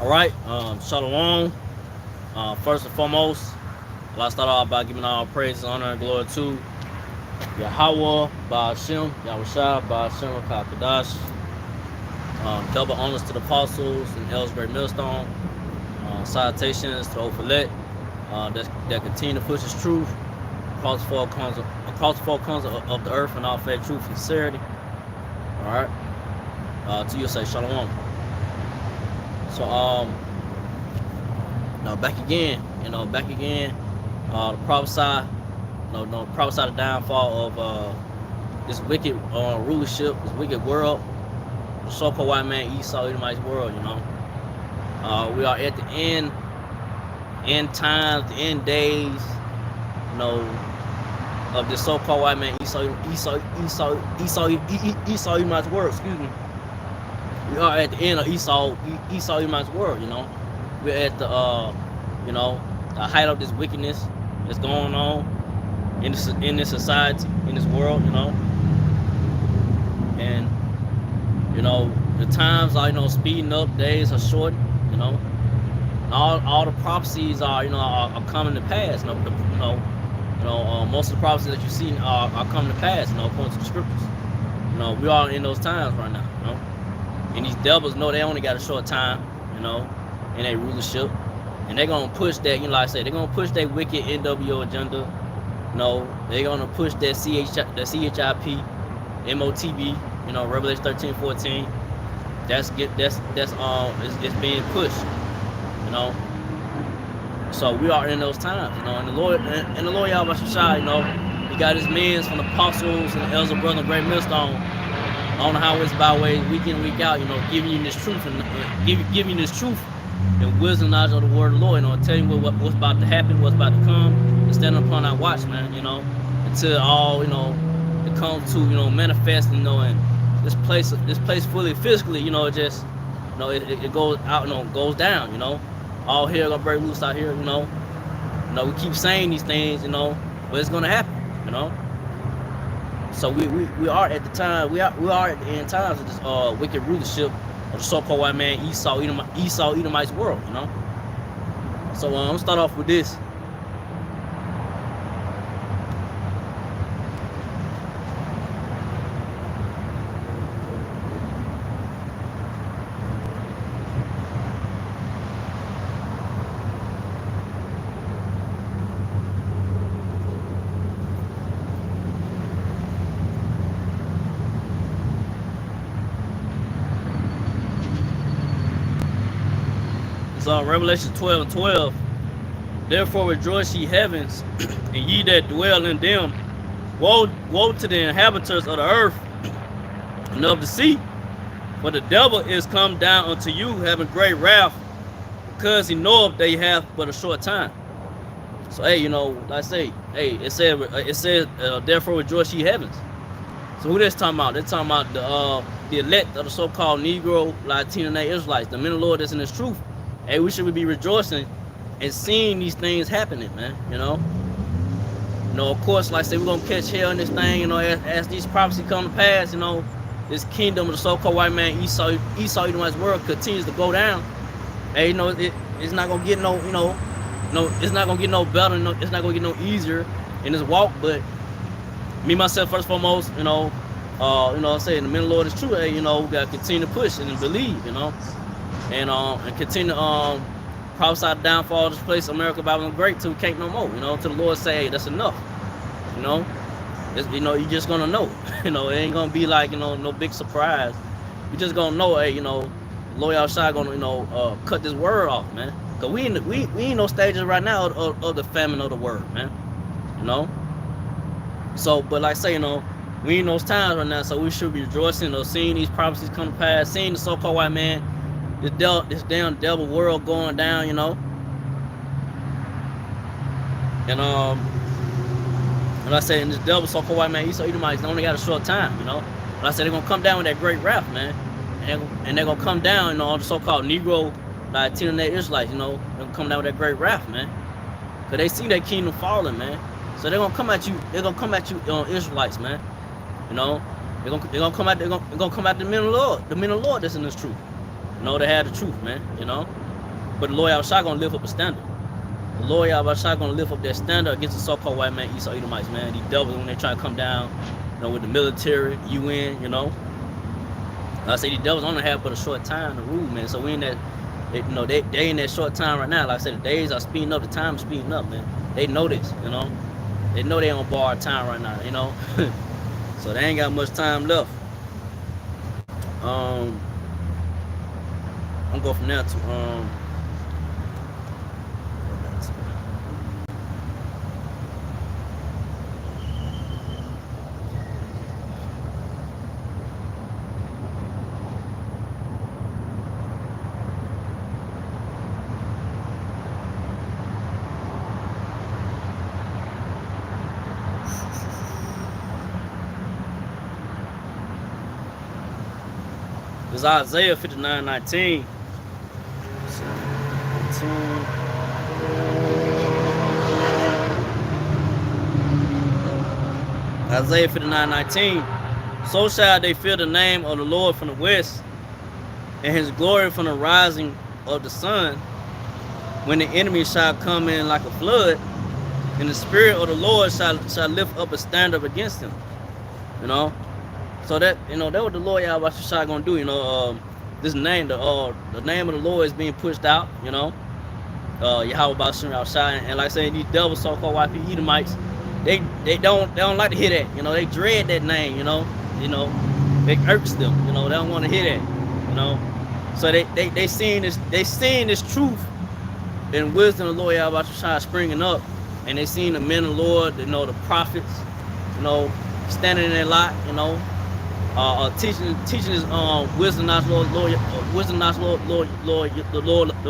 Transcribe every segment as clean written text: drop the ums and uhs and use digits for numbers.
All right, Shalom. First and foremost, let's start off by giving all praise, honor, and glory to Yahweh, Ba'ashem, Yahushua, Ba'ashem, Kakadash. Double honors to the apostles and elders, great millstone. Salutations to the Ophelet that continue to push His truth across the four corners of the earth in all faith, truth, and sincerity. All right. To you say Shalom. So now back again. The prophesy, prophesy the downfall of this wicked rulership, this wicked world, the so-called white man Esau Edomite's world. We are at the end times, the end days. Of this so-called white man Esau Edomite's world. Excuse me. We are at the end of Esau Edomite's world. We're at the the height of this wickedness that's going on in this society, in this world. And the times are speeding up, days are short. And all the prophecies are coming to pass. Most of the prophecies that you see are coming to pass. According to the scriptures. We are in those times right now. And these devils know they only got a short time, in their rulership. And they're going to push that, like I said, they're going to push that wicked NWO agenda. They're going to push that CHIP, MOTB, Revelation 13, 14. It's being pushed, So we are in those times, and the Lord Yahweh Shai, He got His men from the apostles and the elders, brother, great millstone, on the highways, byways, week in, week out, giving you this truth and giving you this truth and wisdom, knowledge of the word of the Lord, telling you what's about to happen, what's about to come, and standing upon our watch, man, until all, it comes to, manifest, and this place fully physically, it just, it goes out, goes down, all hell gonna break loose out here, we keep saying these things, but it's gonna happen, So we are at the time, we are at the end times of this wicked rulership of the so-called white man Esau Edomite's world, So I'm gonna start off with this. So Revelation 12 and 12. Therefore rejoice ye heavens, and ye that dwell in them. Woe to the inhabitants of the earth and of the sea, for the devil is come down unto you, having great wrath, because he knoweth they have but a short time. So hey, like I say, hey, it says therefore rejoice ye heavens. So who that's talking about? They're talking about the elect of the so-called Negro, Latino, and Israelites, the men of the Lord that's in His truth. Hey, we should be rejoicing and seeing these things happening, man. Of course, like I said, we're gonna catch hell in this thing, as these prophecies come to pass, this kingdom of the so-called white man Esau Edomite's world continues to go down. Hey, it's not gonna get it's not gonna get no better, it's not gonna get no easier in this walk. But me myself, first and foremost, I'm saying the men of the Lord is true. Hey, we gotta continue to push and believe, and continue to prophesy the downfall of this place, America, Babylon great, till we can't no more. Till the Lord say, hey, that's enough. You're just gonna know. It ain't gonna be like no big surprise. You just gonna know, hey, Lord outside gonna cut this word off, man. Cause we in those stages right now of the famine of the word, man. So, but like I say, we in those times right now, so we should be rejoicing or seeing these prophecies come to pass, seeing the so-called white man. This damn devil world going down, and like I said, and this devil so-called white man Esau Edomite only got a short time, Like I said, they're gonna come down with that great wrath, man, and they're gonna come down, all the so-called Negro, Latino, and Israelites, they're gonna come down with that great wrath, man, cause they see that kingdom falling, man. So they're gonna come at you. They're gonna come at you, Israelites, man. They're gonna come at the men of the Lord, that's in this truth. They have the truth, man. But the Lord Yahushua gonna lift up a standard. The Lord Yahushua gonna lift up that standard against the so-called white man, Esau Edomites, man. These devils when they try to come down, with the military, UN, I say these devils only have but a short time to rule, man. So we in that, they in that short time right now. Like I said, the days are speeding up, the time is speeding up, man. They know this, They know they on borrowed time right now, So they ain't got much time left. I'm gonna go from there to it's Isaiah 59:19. Isaiah 59:19. So shall they fear the name of the Lord from the west, and his glory from the rising of the sun. When the enemy shall come in like a flood, and the spirit of the Lord shall lift up a standard against him. So that that what the Lord Yahushua gonna do. This name, the name of the Lord is being pushed out. Yahweh Bashim Yahushua, and like I say, these devils, so-called white people, Edomites, they don't like to hear that. They dread that name. It irks them. They don't want to hear that. So they seeing this truth and wisdom of the Lord Yahushua springing up, and they seeing the men of the Lord, the prophets, standing in their lot, teaching his wisdom, not Lord, wisdom, not Lord, the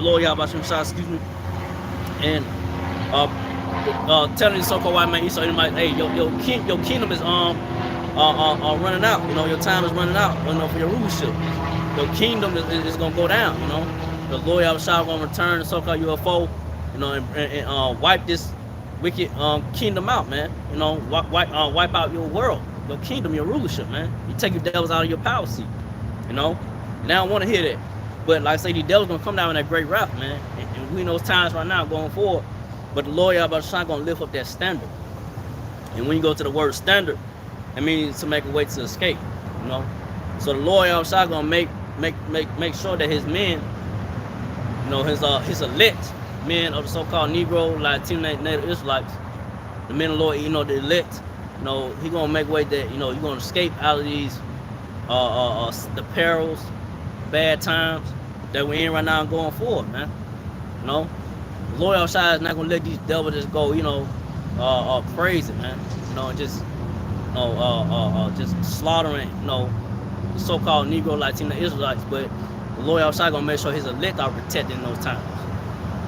Lord Yahushua, excuse me, and telling the so-called white man, Esau Edomite, hey, your kingdom is running out. Your time is running out. For your rulership, your kingdom is gonna go down. The Lord Yahushua gonna return the so-called UFO, and wipe this wicked kingdom out, man. Wipe out your world, your kingdom, your rulership, man. You take your devils out of your power seat. They don't want to hear that. But like I say, these devils gonna come down in that great wrath, man. And we know it's times right now going forward. But the Lord Yahushua gonna lift up that standard. And when you go to the word standard, it means to make a way to escape. So the Lord Yahushua gonna make sure that his men, his elect men of the so-called Negro, Latino, Native Israelites, the men of the Lord, the elect, he gonna make way that you're gonna escape out of these the perils, bad times that we're in right now and going forward, man. The Lord Yahushua is not gonna let these devils just go, crazy, man. And just slaughtering, the so-called Negro, Latino Israelites. But the Lord Yahushua gonna make sure his elect are protected in those times,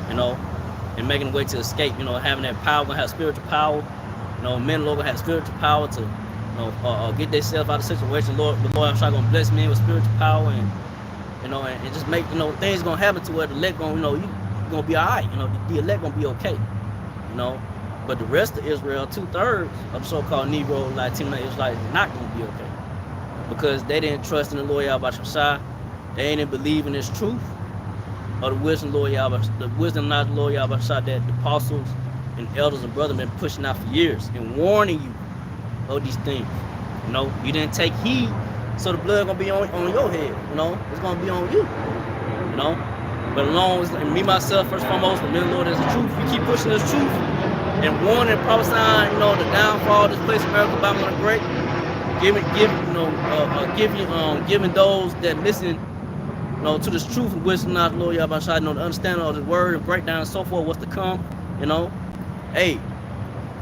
and making a way to escape, having that power, gonna have spiritual power. Men of the Lord gonna have spiritual power to, get themselves out of the situation. The Lord Yahushua gonna bless men with spiritual power, and and just make things gonna happen to where the elect gonna you gonna be all right. The elect gonna be okay. But the rest of Israel, 2/3 of the so-called Negro, Latino Israelites, is not gonna be okay, because they didn't trust in the Lord Yahushua. They didn't believe in His truth or the wisdom, Lord Yahushua, the wisdom, not the Lord Yahushua, that the apostles and elders and brothers been pushing out for years and warning you of these things. You didn't take heed, so the blood gonna be on your head. It's gonna be on you. But as long as me myself, first and foremost, the men of the Lord is the truth. We keep pushing this truth and warning, prophesying, the downfall of this place, America, Bible the Great. Giving those that listen, to this truth and wisdom, not the Lord Yahushua, the understanding of the word and breakdown and so forth, what's to come. Hey,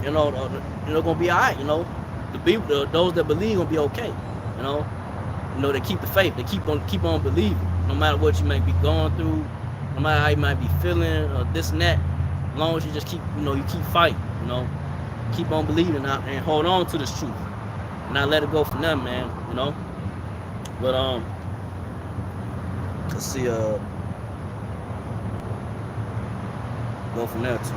gonna be all right. The people, those that believe, gonna be okay. They keep the faith. They keep on believing, no matter what you may be going through, no matter how you might be feeling, or this and that. As long as you just keep, you keep fighting. Keep on believing and hold on to this truth, and not let it go from them, man. But let's see. Go from there to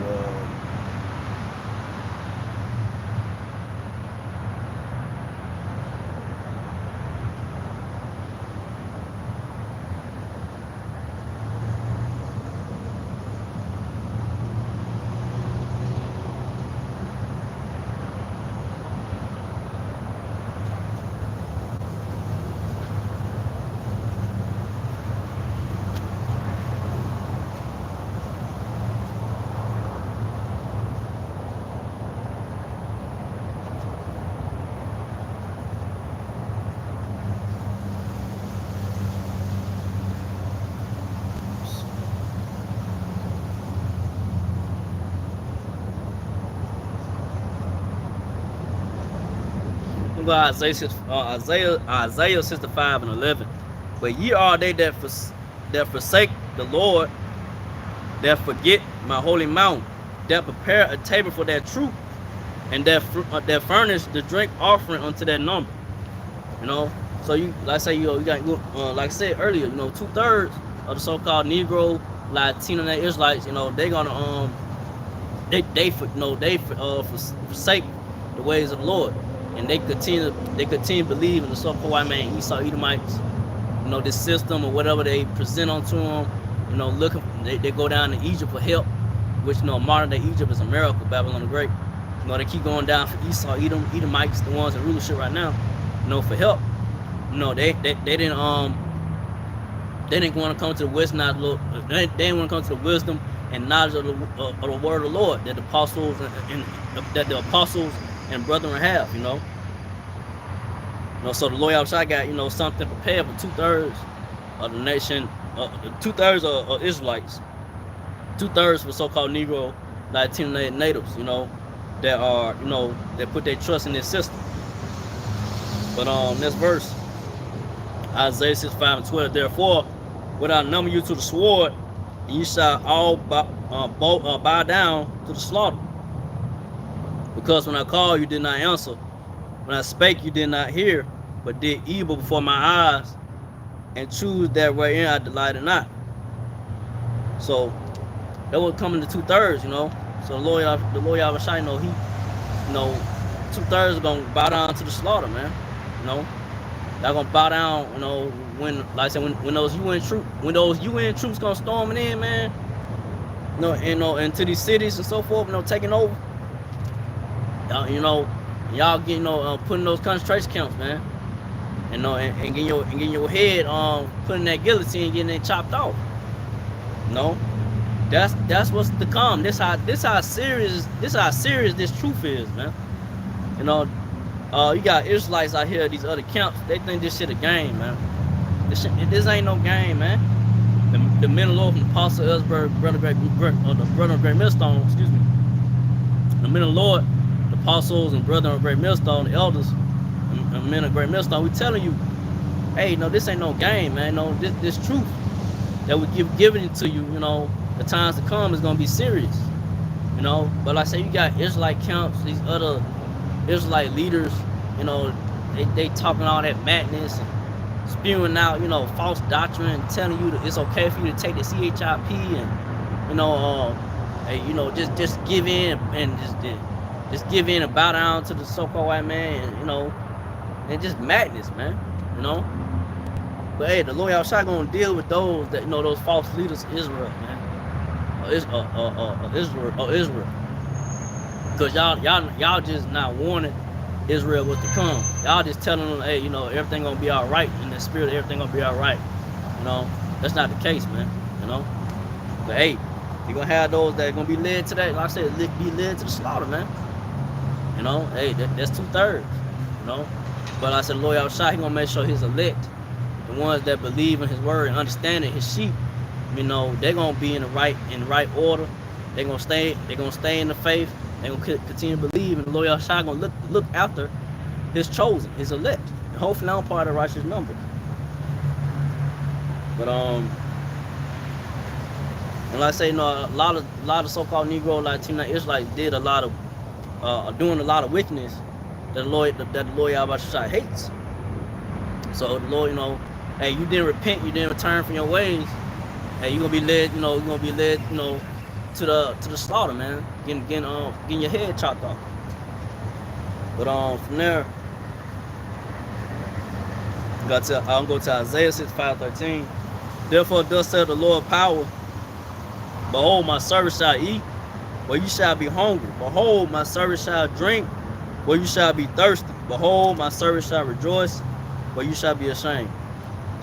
go to Isaiah 65 and 11. But ye are they that forsake the Lord, that forget my holy mountain, that prepare a table for their truth, and that furnish the drink offering unto their number. You know, so you like I say you got like I said earlier, 2/3 of the so-called Negro, Latino, and Israelites, they gonna forsake the ways of the Lord, and they continue to believe in the so-called white man, Esau, Edomites, this system or whatever they present onto them. Looking, they go down to Egypt for help, which modern day Egypt is America, Babylon the Great. They keep going down for Esau, Edomites, the ones in rulership right now, for help. They didn't want to come to the wisdom, they didn't want to come to the wisdom and knowledge of the word of the Lord that the apostles and brethren have. So the Lord Yahushua got something prepared for 2/3 of the nation, 2/3 of Israelites, 2/3 for so-called Negro, Latino natives, that are that put their trust in this system. But next verse, Isaiah 65 and 12. Therefore, when I number you to the sword, and you shall all bow down to the slaughter. Because when I called, you did not answer. When I spake, you did not hear, but did evil before my eyes, and choose that wherein I delighted not. So that was coming to 2/3, So the Lord Yahushua, he, 2/3 are gonna bow down to the slaughter, man. They're gonna bow down, when, like I said, when those UN troops come storming in, man, into these cities and so forth, taking over. Y'all getting putting those concentration camps, man, and getting your head putting that guillotine, getting it chopped off. That's what's to come. This how serious this truth is, man. You got Israelites out here, these other camps, they think this shit a game, man. This ain't no game, man. The men of the Lord from Apostle Ellsberg, the brother of Great Millstone, excuse me. The men of the Lord, the apostles and brethren of Great Millstone, the elders, and men of Great Millstone, we telling you, hey, this ain't no game, man. This truth that we giving it to you, the times to come is gonna be serious, But like I say, you got Israelite camps, these other Israelite leaders, they talking all that madness and spewing out, false doctrine, and telling you that it's okay for you to take the CHIP and, just give in and just give in and bow down to the so-called white man, and just madness, man, But hey, the Lord Yahushua gonna deal with those that those false leaders of Israel, man, Israel, because y'all just not warning Israel what's to come. Y'all just telling them, hey, everything gonna be all right in the spirit, everything gonna be all right. That's not the case, man. But hey, you're gonna have those that are gonna be led to that, like I said, be led to the slaughter, man. Hey, that's 2/3. But like I said, the Lord Yahushua, he gonna make sure his elect, the ones that believe in his word and understanding his sheep, they're gonna be in the right order. They're gonna stay in the faith. They're gonna continue to believe, and the Lord Yahushua gonna look after his chosen, his elect. And hopefully I'm part of the righteous number. But and like I say, a lot of so-called Negro, Latino, Israelites did a lot of doing a lot of wickedness that the Lord Yahushua hates. So the Lord, hey, you didn't repent, you didn't return from your ways. Hey, you're gonna be led, to the slaughter, man. Getting your head chopped off. But from there, I'm going to Isaiah 65:13. Therefore, thus saith the Lord power. Behold, my servant shall eat, where you shall be hungry. Behold, my servant shall drink, where you shall be thirsty. Behold, my servant shall rejoice, where you shall be ashamed.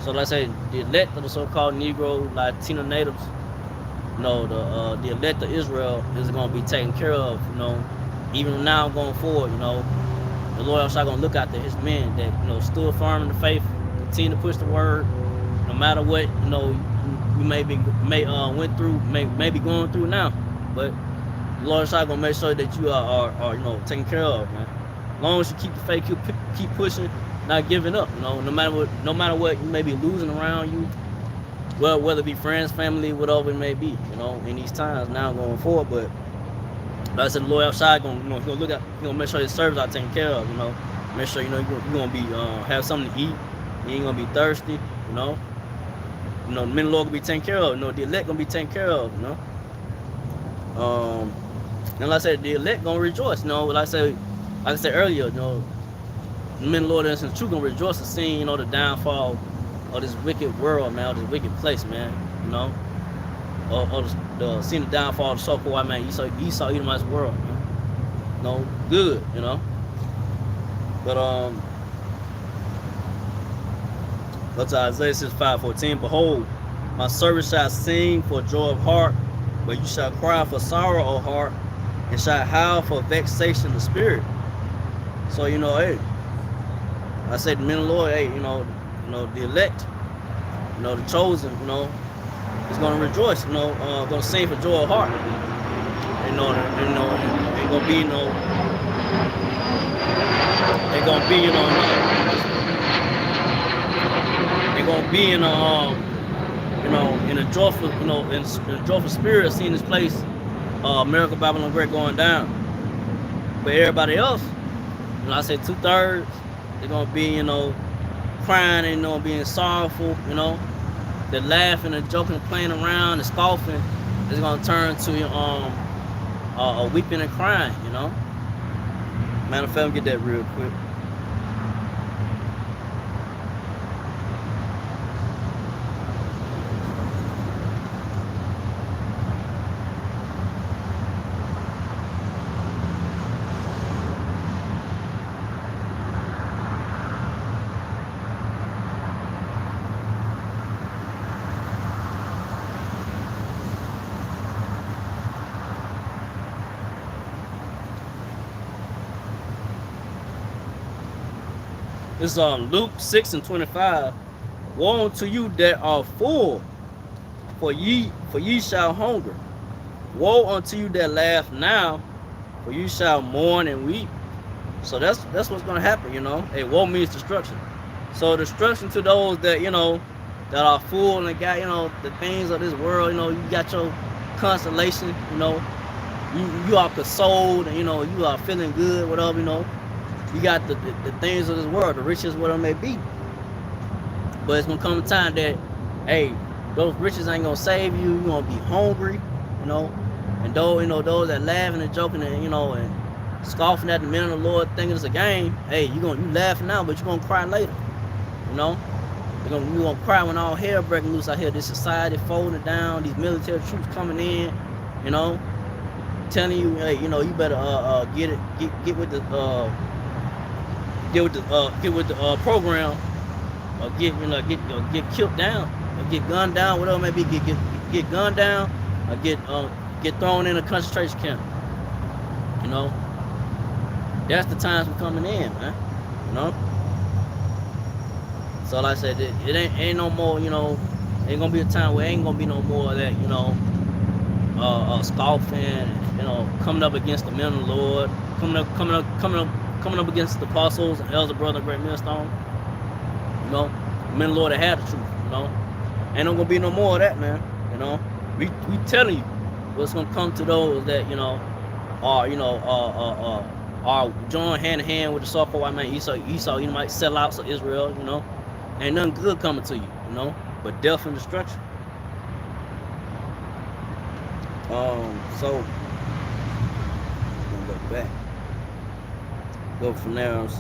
So let's say the elect of the so-called Negro, Latino natives, the elect of Israel is going to be taken care of, even now going forward, the Lord Yahushua going to look after his men that, stood firm in the faith, continue to push the word, no matter what, you may be going through now, but the Lord Yahushua going to make sure that you are taken care of, man. long as you keep the faith, keep pushing, not giving up. No matter what you may be losing around you, well, whether it be friends, family, whatever it may be, in these times now going forward. But like I said, the Lord outside gonna look at, make sure his servants are taken care of. Make sure you're gonna be have something to eat. You ain't gonna be thirsty. The men of the Lord gonna be taken care of. The elect gonna be taken care of. And like I said, the elect gonna rejoice. Like I said earlier, the men of the Lord and the truth gonna rejoice to seeing the downfall of this wicked world, man, of this wicked place, man. Seeing the downfall of the so-called white man, Esau Edomite's world, man. Good, But go to Isaiah 5:14. Behold, my servant shall sing for joy of heart, but you shall cry for sorrow of heart, and shall howl for vexation of spirit. So hey, I said the men of the Lord, hey, the elect, the chosen, is gonna rejoice, gonna sing for joy of heart. Ain't gonna be they're gonna be they're gonna be in a joyful in a joyful spirit of seeing this place, Miracle Babylon Great going down. But everybody else, I said 2/3, they're gonna be crying and being sorrowful, they're laughing and joking and playing around and scoffing. It's gonna turn to a weeping and crying, Matter of fact, I'll get that real quick. This is Luke 6:25. Woe unto you that are full, for ye shall hunger. Woe unto you that laugh now, for you shall mourn and weep. So that's what's gonna happen, Hey, woe means destruction. So destruction to those that that are full and got the things of this world. You got your consolation. You are consoled and you are feeling good, whatever. You got the things of this world, the riches, whatever it may be. But it's gonna come a time that, hey, those riches ain't gonna save you. You're gonna be hungry, and those that laughing and joking and and scoffing at the men of the Lord, thinking it's a game. Hey, you laughing now, but you're gonna cry later. You're gonna cry when all hell breaking loose out here. This society folding down, these military troops coming in, telling you, hey, you better get with the program, or get killed down, or get gunned down, whatever it may be. Get gunned down, or get thrown in a concentration camp. That's the times we're coming in, man. So like I said, it ain't no more. Ain't gonna be a time where ain't gonna be no more of that. Scoffing, coming up against the men of the Lord, coming up against the apostles and elder brother, great millstone. The men of the Lord that had the truth. Ain't no gonna be no more of that, man. We telling you what's gonna come to those that are joined hand in hand with the so-called white man. Esau, might sell out to Israel. Ain't nothing good coming to you. But death and destruction. So I'm gonna go back. Go from there on to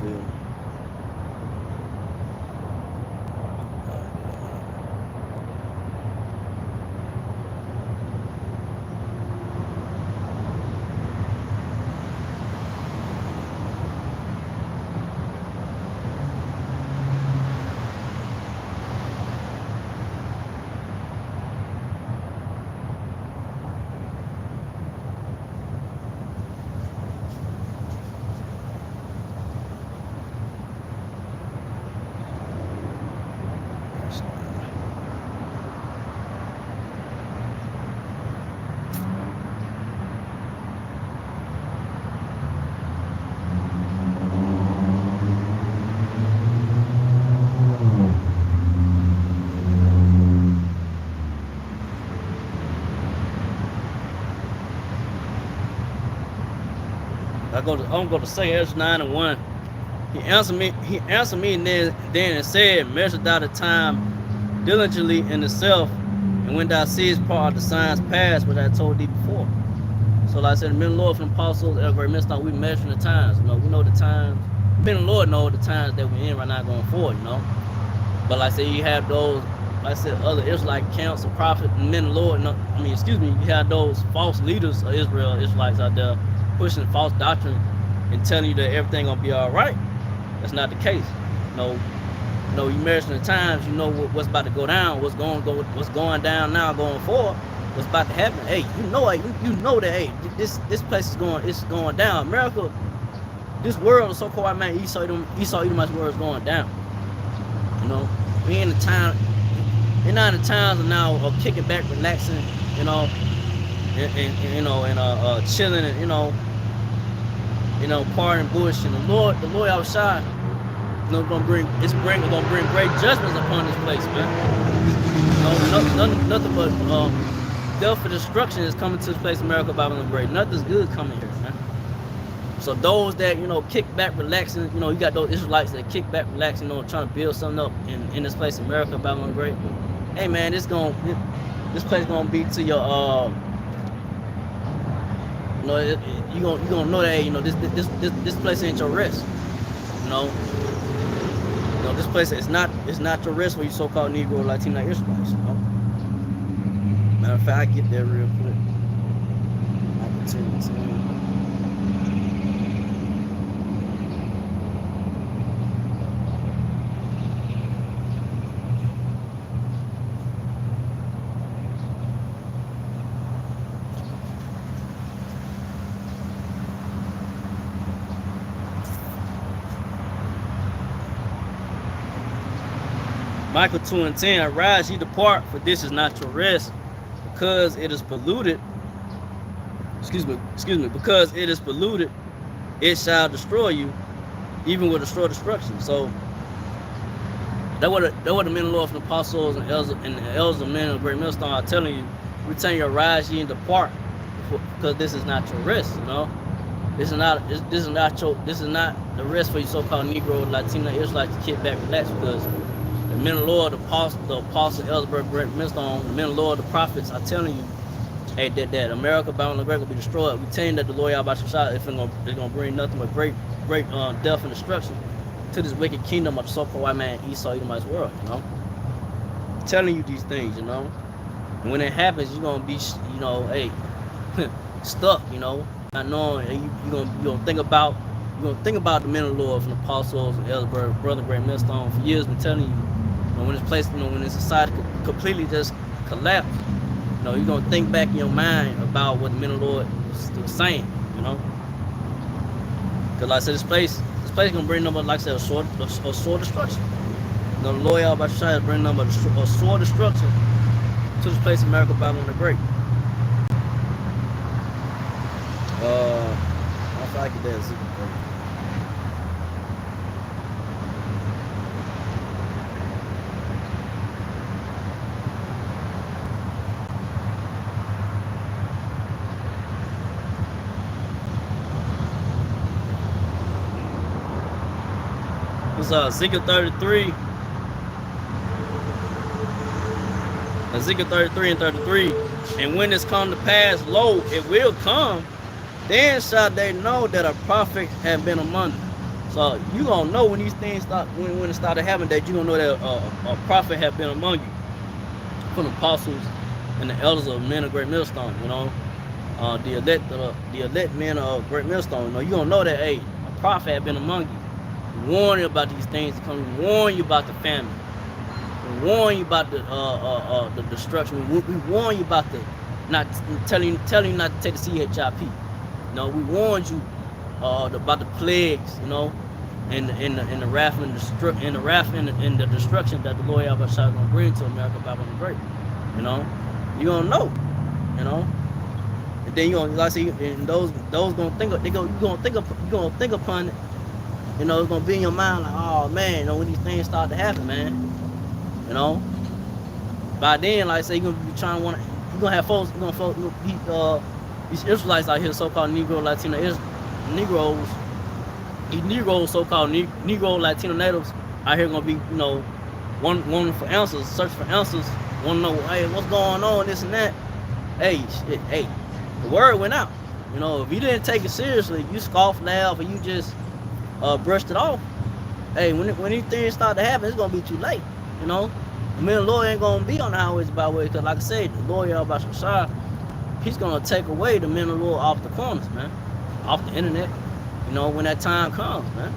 I'm gonna go to 2 9:1. He answered me and then and said, measure thou the time diligently in itself, and when thou seest part of the signs past, which I told thee before. So like I said, the men of the Lord from the apostles, every minister, we measuring the times. You know, we know the times. The men of the Lord know the times that we're in right now going forward, you know. But like I said, you have those, like I said, other Israelite camps and prophets and men of the Lord. You have those false leaders of Israel, Israelites out there pushing false doctrine and telling you that everything gonna be all right. That's not the case. You measuring the times. You know what's about to go down, what's going down now, going forward, what's about to happen. Hey, you know that. Hey, this place it's going down. America, this world, the so-called man Esau Edomite's world is going down. You know, we in the time. We're not in the times of now of kicking back, relaxing. You know, and chilling, and partying, bush, and the Lord outside. Gonna bring great judgments upon this place, man. Nothing but death and destruction is coming to this place, America, Babylon Great. Nothing's good coming here, man. So those that kick back, relaxing, you got those Israelites that kick back, relaxing, trying to build something up in this place, America, Babylon Great. Hey, man, this place gonna be to your you gonna know that this place ain't your rest, this place is not your rest for you so-called Negro, Latino, Israelites. Matter of fact, I get there real quick. Michael 2:10, arise ye depart, for this is not your rest, because it is polluted. Because it is polluted, it shall destroy you, even with destruction. So that what the men of the Lord from the apostles and the elders of men of the great millstone are telling you. Return your arise ye and depart, because this is not your rest. This is not the rest for you so-called Negro, Latino, Israelites to kick back, relax, because the men of the Lord, the apostle, Elder Great Millstone, the men of the Lord, the prophets are telling you, hey, that America, Babylon Great, will be destroyed. We telling you that the Lord Yahweh Shah is going to bring nothing but great death and destruction to this wicked kingdom of the so-called white man Esau Edomite's world. Telling you these things. And when it happens, you're gonna be, hey, stuck. Not knowing. You're gonna think about the men of the Lord from the apostles and Elder Brother Great Millstone for years. Been telling you. When this place, when this society completely just collapsed, you're gonna think back in your mind about what the men of the Lord was saying, Because like I said, this place gonna bring number, like I said, a sword destruction. The Lord Yahweh Shai is bringing number a sword destruction to this place, America, Babylon the Great. I feel like it does. Ezekiel 33. Ezekiel 33 and 33. And when it's come to pass, lo, it will come, then shall they know that a prophet had been among them. So you gonna know when these things start, when it started happening, that you gonna know that a prophet had been among you, from the apostles and the elders of men of Great Millstone. The elect men of Great Millstone. You gonna know that, hey, a prophet had been among you. Warn you about these things to come. Warn you about the famine. We warn you about the destruction. We warn you about not telling you not to take the CHIP. We warned you about the plagues. And the wrath and the destruction that the Lord Yahweh Shai is gonna bring to America, Babylon the Great. You gonna know. And then you gonna, like I say, and those gonna think you gonna think upon it. It's gonna be in your mind like, oh man, when these things start to happen, man. By then, like I say, you're gonna be you're gonna have folks, these Israelites out here, so-called Negro, Latino, Negroes, these Negroes, so-called Negro Latino natives, out here gonna be, wanting for answers, search for answers, want to know, hey, what's going on, this and that. Hey, shit, hey, the word went out. If you didn't take it seriously, you scoffed, laughed, or you just brushed it off. Hey, when these things start to happen, it's gonna be too late. The man, the Lord ain't gonna be on the highways by way, because like I said, the Lord y'all about Shah, he's gonna take away the men of the Lord off the corners, man, off the internet. When that time comes, man,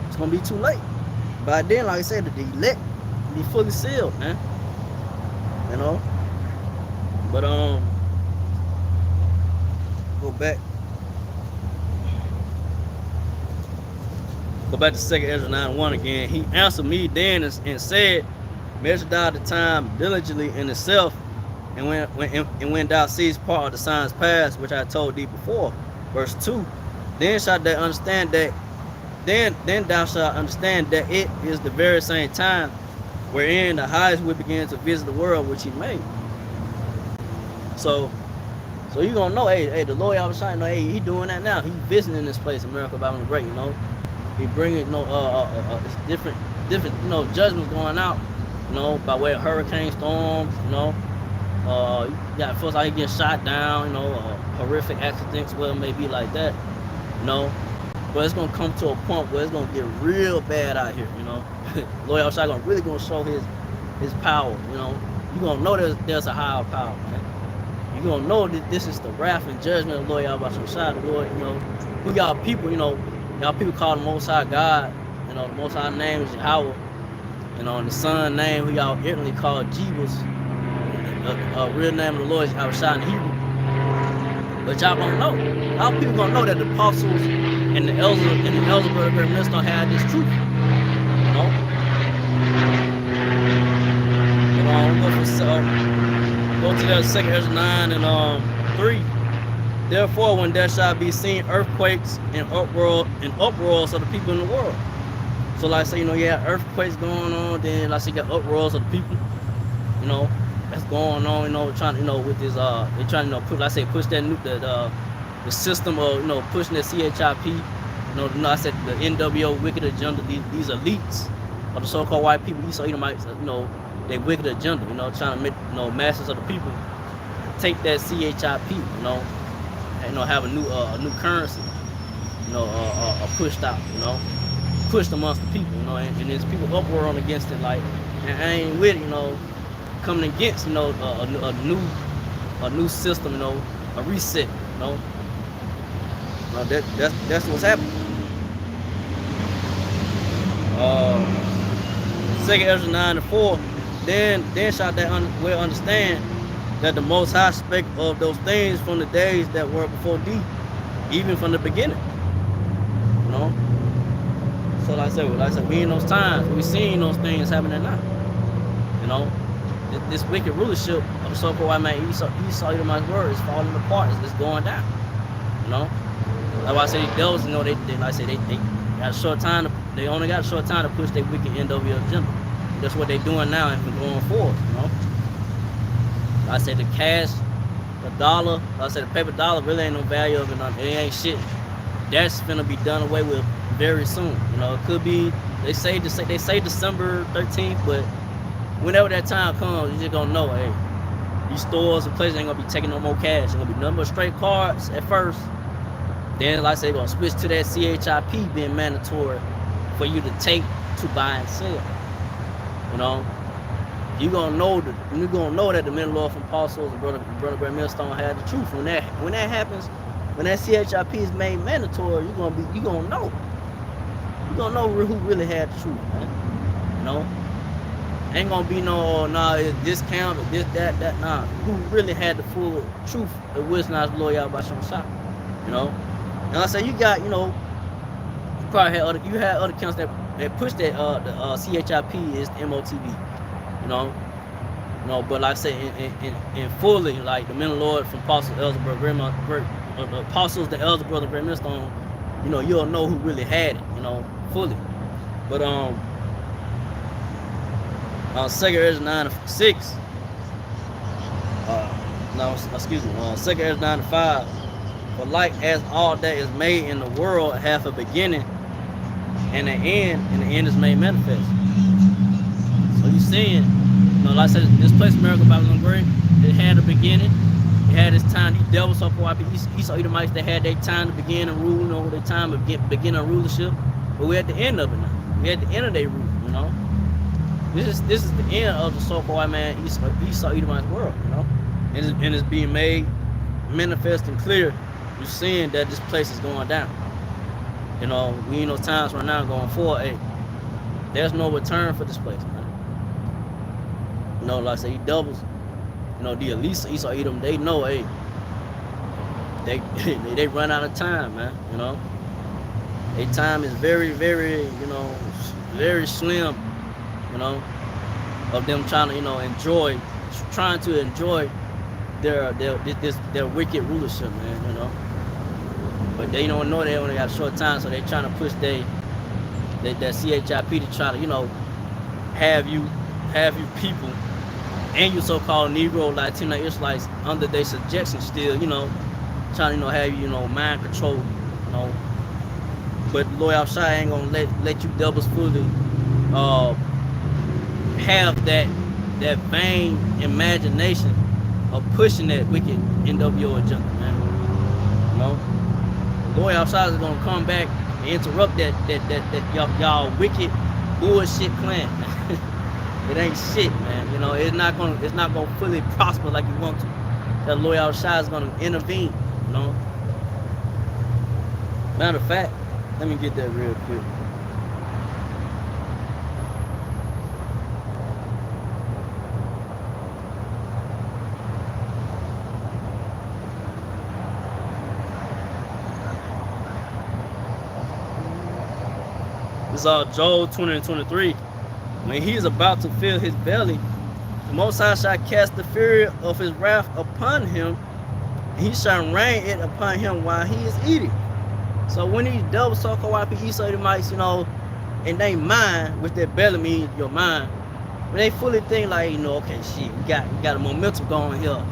it's gonna be too late. By then, like I said, the elect be fully sealed, man. But go back to 2 Ezra 9:1 again. He answered me then and said, measure thou the time diligently in itself, and when thou seest part of the signs past, which I told thee before. Verse 2. Then shalt thou understand that then thou shalt understand that it is the very same time wherein the highest will begin to visit the world which he made. So you gonna know, hey, the Lord y'all was trying to know, hey, he doing that now. He visiting this place, America Bible Great, He bringing, different, judgments going out, by way of hurricane storms, you got folks out here getting shot down, horrific accidents, whatever it may be like that, But it's gonna come to a point where it's gonna get real bad out here, Lord outside really gonna show his power, You're gonna know there's a higher power, man. You're gonna know that this is the wrath and judgment of the Lord y'all about Shah, the Lord, who y'all people, y'all people call the Most High God, the Most High name is Yahweh, and the Son name who y'all ignorantly call Jebus. Real name of the Lord is Shah in Hebrew. But y'all gonna know. Y'all people gonna know that the apostles and the elders brother ministers don't have this truth. Go to that 2 Ezra 9 and 3. Therefore, when there shall be seen earthquakes and uproars of the people in the world. So like I say, you have earthquakes going on, then like I say, you got uproars of the people, that's going on, trying to, with this, they trying to, push that the system of, pushing the CHIP, I said the NWO wicked agenda, these elites of the so-called white people, these Edomites, they wicked agenda, trying to make, masses of the people take that CHIP, have a new currency, pushed out, pushed amongst the people, and there's people uproar against it, like, and I ain't with it, coming against, a new system, a reset, that's what's happening. 2 Ezra 9 and 4. Then shalt thou well understand that the Most High spake of those things from the days that were before thee, even from the beginning. So like I said, we in those times, we seeing those things happening now. This wicked rulership of the so-called white man, Esau, Edomites word is falling apart. It's going down. That's why I say these devils, they like I say, they got a short time. They only got a short time to push their wicked NWO agenda. That's what they're doing now and going forward. Like I said, the cash, the dollar, like I said, the paper dollar really ain't no value of it. It ain't shit. That's gonna be done away with very soon. It could be. They say December 13th, but whenever that time comes, you just gonna know, hey, these stores and places ain't gonna be taking no more cash. It's gonna be nothing but straight cards at first. Then, like I say, they're gonna switch to that CHIP being mandatory for you to take to buy and sell. You're gonna know that the men of the Lord from apostles and brother Grant Millstone had the truth. When that happens, when that CHIP is made mandatory, you're gonna know. You're gonna know who really had the truth, man. Ain't gonna be no, it's discount or this, that, nah. Who really had the full truth of wisdom as the Lord y'all by some shop, And I say you got, you probably had other accounts that push that the CHIP is the MOTV, but like I say, in fully, like the men of the Lord from Apostles, Elder Brother Grandma, the Apostles, the Elder Brother Grant Millstone, you'll know who really had it, fully. But 2 Ezra 9 and 6. 2 Ezra 9 and 5. For like as all that is made in the world have a beginning and an end, and the end is made manifest. So you seeing, like I said, this place, America, Babylon Great, it had a beginning. It had its time. These devils, so called Esau Edomites, they had their time to begin and rule, their time to begin a rulership. But we're at the end of it now. We're at the end of their rule, This is the end of the so-called Esau Edomite world, and it's being made manifest and clear. You're seeing that this place is going down. We in those times right now going forward. Hey, there's no return for this place, man. Like I say, he doubles. The elite Esau Edom, they know, hey, they run out of time, man. Their time is very, very, very slim. Of them trying to, trying to enjoy their wicked rulership, man. But they don't know they only got a short time, so they trying to push that CHIP to try to, have you people and you so-called Negro, Latino, Israelites under their subjection still, trying to, have you, mind control, But Lord outside ain't gonna let you doubles fully have that vain imagination of pushing that wicked NWO agenda, man. Lord outside is gonna come back and interrupt that y'all wicked bullshit plan. It ain't shit, man. It's not gonna fully prosper like you want to. That Lord outside is gonna intervene, Matter of fact, let me get that real quick. This is Joel 20 and 23. When he is about to fill his belly, the Most High shall cast the fury of his wrath upon him, and he shall rain it upon him while he is eating. So when these double so-called Esau Edomites, in their mind, which their belly means your mind, when they fully think like, okay, shit, we got a momentum going here,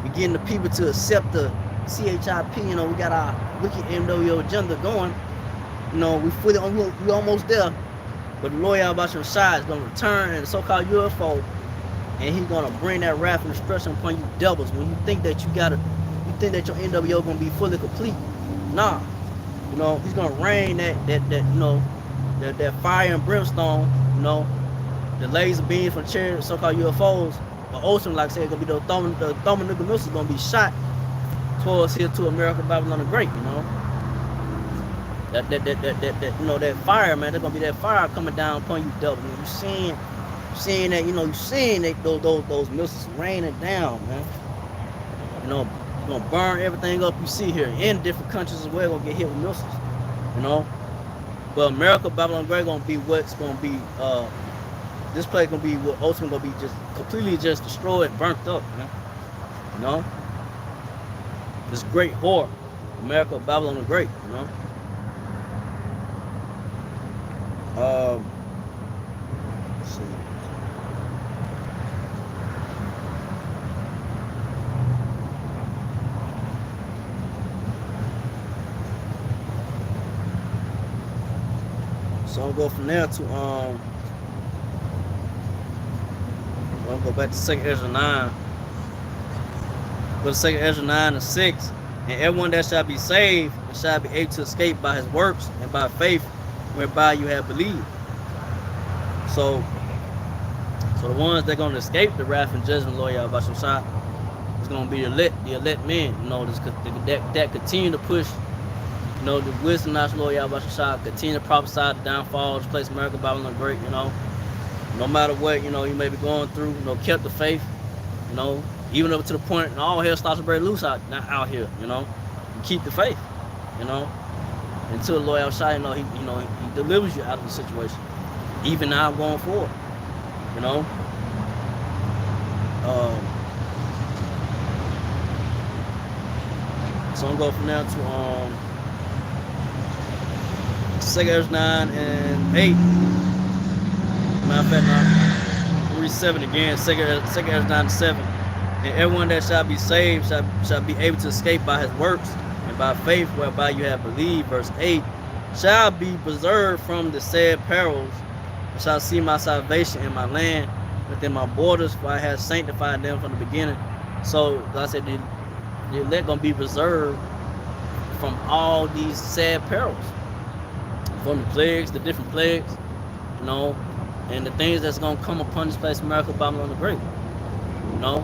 we getting the people to accept the CHIP, we got our wicked MWO agenda going, we almost there. But the Lord about your side is gonna return in the so-called UFO, and he's gonna bring that wrath and destruction upon you devils. When you think that you think that your NWO gonna be fully complete, nah. He's gonna rain that fire and brimstone, the laser beams from chariots, so-called UFOs. But ultimately, like I said, gonna be the thermonuclear missiles gonna be shot towards here to America, Babylon the Great, That fire, man, there's gonna be that fire coming down upon you, devil. You seeing that, you seeing that those missiles raining down, man. You're gonna burn everything up you see here in different countries as well. Gonna get hit with missiles, But America, Babylon Great, gonna be what's gonna be. This place gonna be what ultimately gonna be just completely just destroyed, burnt up, man. This great whore, America, Babylon the Great, Let's see. So I'll go from there to I'll go back to 2nd Ezra 9. Go to 2nd Ezra 9 and 6. And everyone that shall be saved and shall be able to escape by his works and by faith whereby you have believed. So the ones that are going to escape the wrath and judgment, Lord Yahweh Shai, is going to be the elect men, that continue to push, the wisdom knowledge, Lord Yahweh Shai, continue to prophesy the downfall of this place, America, Babylon Great, no matter what, you may be going through, kept the faith, even up to the point, and all hell starts to break loose out here, you keep the faith, until the Lord outside, he delivers you out of the situation. Even now going forward, So I'm going from now to 2nd Ezra 9 and 8. Matter of fact, now read 7 again. 2nd Ezra 9 and 7. And everyone that shall be saved shall be able to escape by his works, and by faith whereby you have believed. Verse 8, shall be preserved from the said perils, and shall see my salvation in my land, within my borders, for I have sanctified them from the beginning. So God said the elect gonna be preserved from all these sad perils, from the plagues, the different plagues, you know, and the things that's gonna come upon this place, America, Babylon the Great, you know.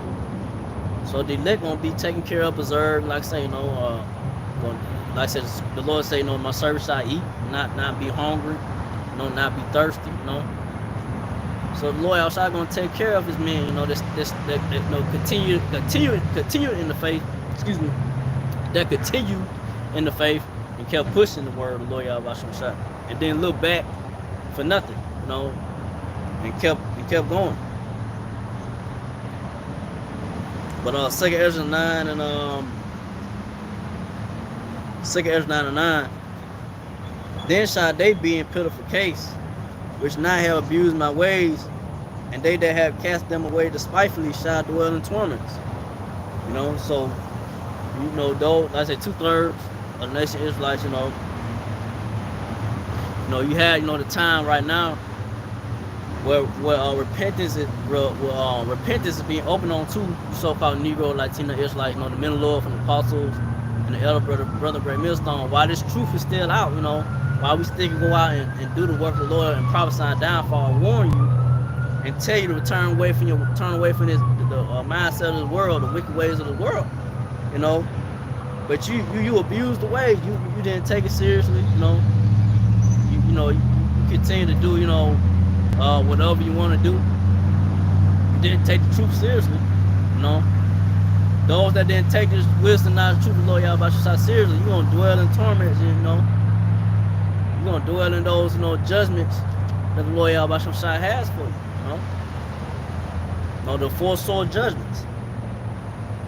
So the elect gonna be taken care of, preserved, like I say, you know, like I said, the Lord say, you know, my servants shall eat, not be hungry, you know, not be thirsty, you know. So the Lord outside gonna take care of his men, you know, that you know, continue in the faith, excuse me, that continue in the faith and kept pushing the word of the Lord Yahweh Shah, and then look back for nothing, you know, and kept going. But 2nd Ezra 9 and 2nd Ezra 9 and 9, then shall they be in pitiful case, which now have abused my ways, and they that have cast them away despitefully shall dwell in torments. You know, so you know, though, like I said, 2/3 of the nation Israelites, you know, you had, you know, the time right now where repentance is being opened on to so-called Negro, Latino Israelites, you know, the men of the Lord from the apostles and the elder brother Great Millstone. While this truth is still out, you know, while we still can go out and do the work of the Lord and prophesy downfall, warn you and tell you to turn away from this the mindset of the world, the wicked ways of the world, you know. But you abused the ways. You didn't take it seriously, you know. You continue to do, you know, whatever you want to do. You didn't take the truth seriously, you know. Those that didn't take this wisdom, knowledge, truth of the Lord Yahweh Shah seriously, you're gonna dwell in torments, you know. You're gonna dwell in those, you know, judgments that the Lord Yahweh Shah has for you, you know. You know, the 4 sword judgments.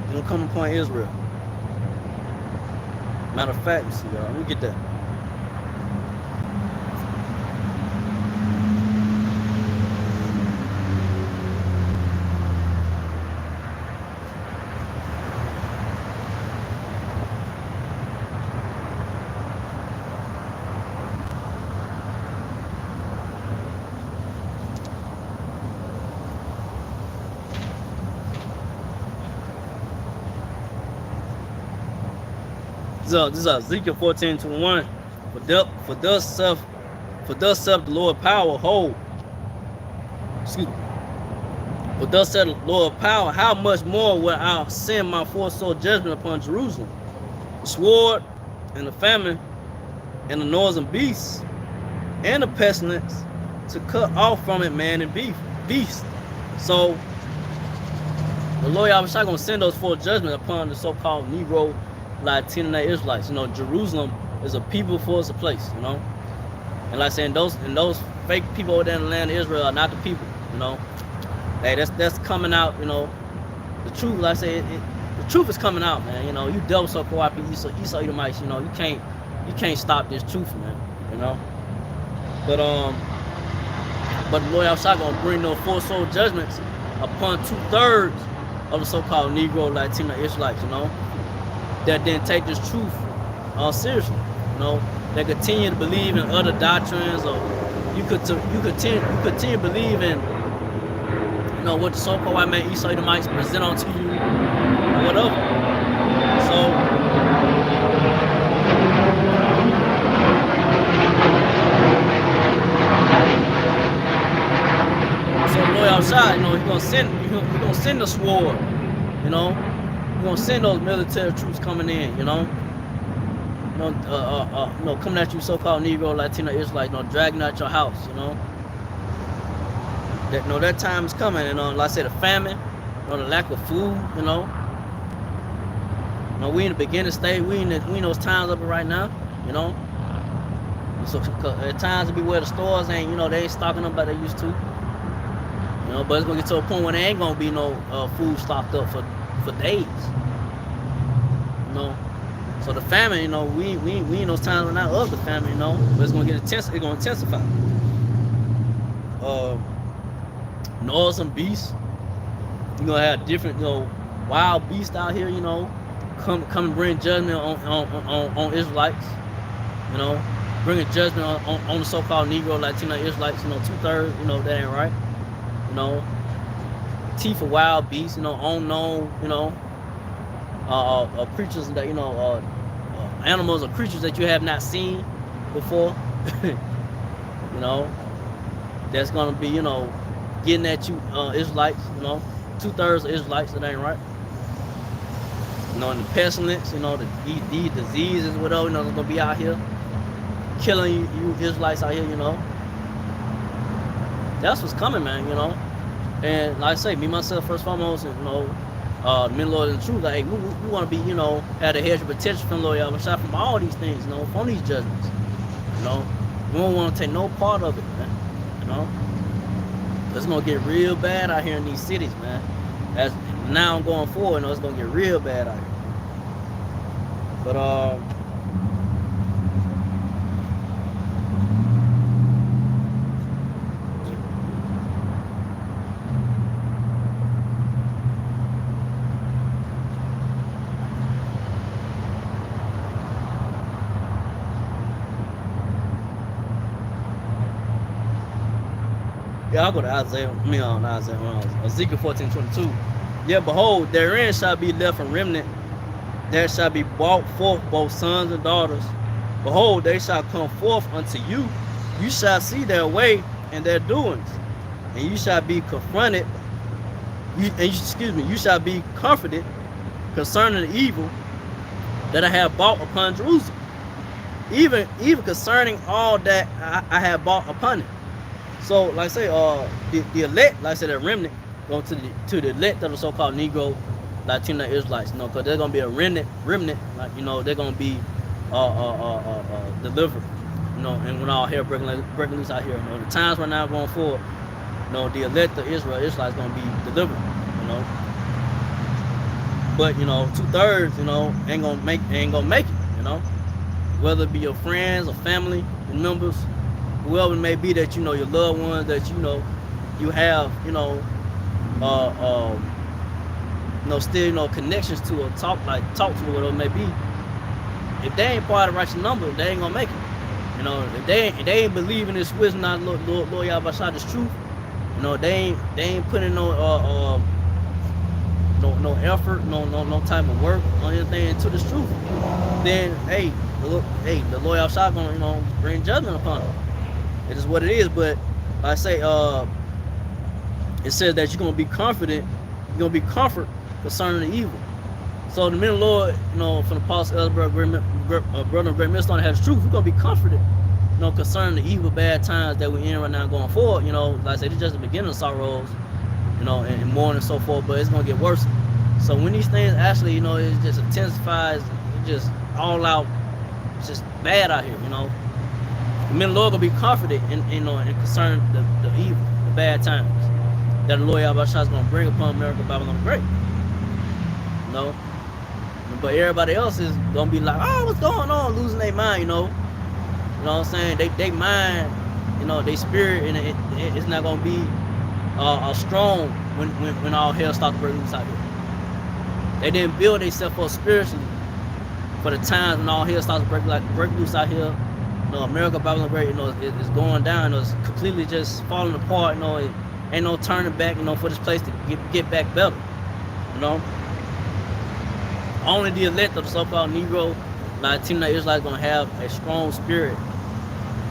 It'll come upon Israel. Matter of fact, let's see, y'all. Let me get that. This is Ezekiel 14:21. For thus saith the Lord power, hold. Excuse me. For thus saith the Lord power, how much more will I send my 4-sword judgment upon Jerusalem? The sword and the famine and the noisome beasts and the pestilence, to cut off from it man and beast. So the Lord Yahweh Shah gonna send those 4 judgments upon the so-called Negro, Latino Israelites. You know, Jerusalem is a people for us a place, you know. And like I said, those fake people over there in the land of Israel are not the people, you know. Hey, that's coming out, you know. The truth, like I said, the truth is coming out, man. You know, you devil so co-op, Esau Edomites, you know, you can't stop this truth, man. You know. But the Lord outside gonna bring those 4-sword judgments upon 2/3 of the so-called Negro, Latino Israelites, you know, that didn't take this truth seriously, you know. They continue to believe in other doctrines, or you continue to believe in, you know, what the so-called white man Esau Edomites present onto you, or whatever. So the Lord outside, you know, he's gonna send the sword, you know. He's gonna send those military troops coming in, you know. You know, coming at you, so-called Negro, Latino Israelites, you know, dragging out your house, you know. That, you know, that time is coming, and like I said, the famine, you know, the lack of food, you know. You know, we in the beginning stage, we in those times up right now, you know. So at times it be where the stores ain't, you know, they ain't stocking up like they used to. You know, but it's gonna get to a point where there ain't gonna be no food stocked up for days. You know. So the famine, you know, we in those times right now of the famine, you know, but it's gonna get intense. It's gonna intensify. Noise and beasts. You're gonna have different, you know, wild beast out here, you know, come and bring judgment on Israelites, you know, bringing judgment on the so-called Negro, Latino Israelites, you know, 2/3, you know, that ain't right, you know, teeth of wild beasts, you know, unknown, you know, creatures that, you know, animals or creatures that you have not seen before, you know, that's gonna be, you know, getting at you, Israelites, you know, 2/3 of Israelites, that ain't right. You know, and the pestilence, you know, these diseases, whatever, you know, that's gonna be out here killing you Israelites out here, you know. That's what's coming, man, you know. And like I say, me myself, first and foremost, and, you know, men, Lord, and truth, like, hey, we want to be, you know, have a hedge of protection from Lord Yahweh Shai, from all these things, you know, from these judgments, you know. We don't want to take no part of it, man, you know. It's gonna get real bad out here in these cities, man. As now going forward, you know, it's gonna get real bad out here. But yeah, I'll go to Ezekiel 14:22. Yeah, behold, therein shall be left a remnant, that shall be brought forth both sons and daughters. Behold, they shall come forth unto you. You shall see their way and their doings, and you shall be confronted. You shall be comforted concerning the evil that I have brought upon Jerusalem, even concerning all that I have brought upon it. So, like I say, the elect, like I said, the remnant, go to the elect of the so-called Negro, Latino Israelites, you know, because they're gonna be a remnant, like, you know, they're gonna be delivered, you know, and when all hell breaking loose out here, you know, the times right now going forward, you know, the elect of Israelites gonna be delivered, you know. But, you know, 2/3, you know, ain't gonna make it, you know, whether it be your friends or family members, whoever it may be, that, you know, your loved ones, that, you know, you have, you know, still, you know, connections to, or talk to, whatever it may be. If they ain't part of the righteous number, they ain't gonna make it. You know, if they ain't believing this wisdom, not Lord Yahweh Shai, this truth, you know, they ain't putting no effort, no type of work or anything into this truth, then the Lord Yahweh Shai gonna, you know, bring judgment upon them. It is what it is. But like I say, it says that you're gonna be confident, you're gonna be comfort concerning the evil. So the men of the Lord, you know, from the Apostle Elder brother Great Millstone has truth, we're gonna be comforted, you know, concerning the evil, bad times that we're in right now going forward. You know, like I said, it's just the beginning of sorrows, you know, and mourning and so forth, but it's gonna get worse. So when these things actually, you know, it just intensifies, it just all out, it's just bad out here, you know. The men of the Lord gonna be comforted in, you know, and concerned the evil, the bad times that the Lord Yahweh Shai is gonna bring upon America, Babylon the Great. You know, but everybody else is gonna be like, oh, what's going on? Losing their mind, you know. You know what I'm saying? They mind, you know, their spirit, and it's not gonna be strong when all hell starts to break loose out here. They didn't build themselves up spiritually for the times when all hell starts to break loose out here. You know, America, Babylon Great, you know, it's going down. You know, it's completely just falling apart. You know, it ain't no turning back, you know, for this place to get back better. You know, only the elect of the so-called Negro, Latino Israelites gonna have a strong spirit.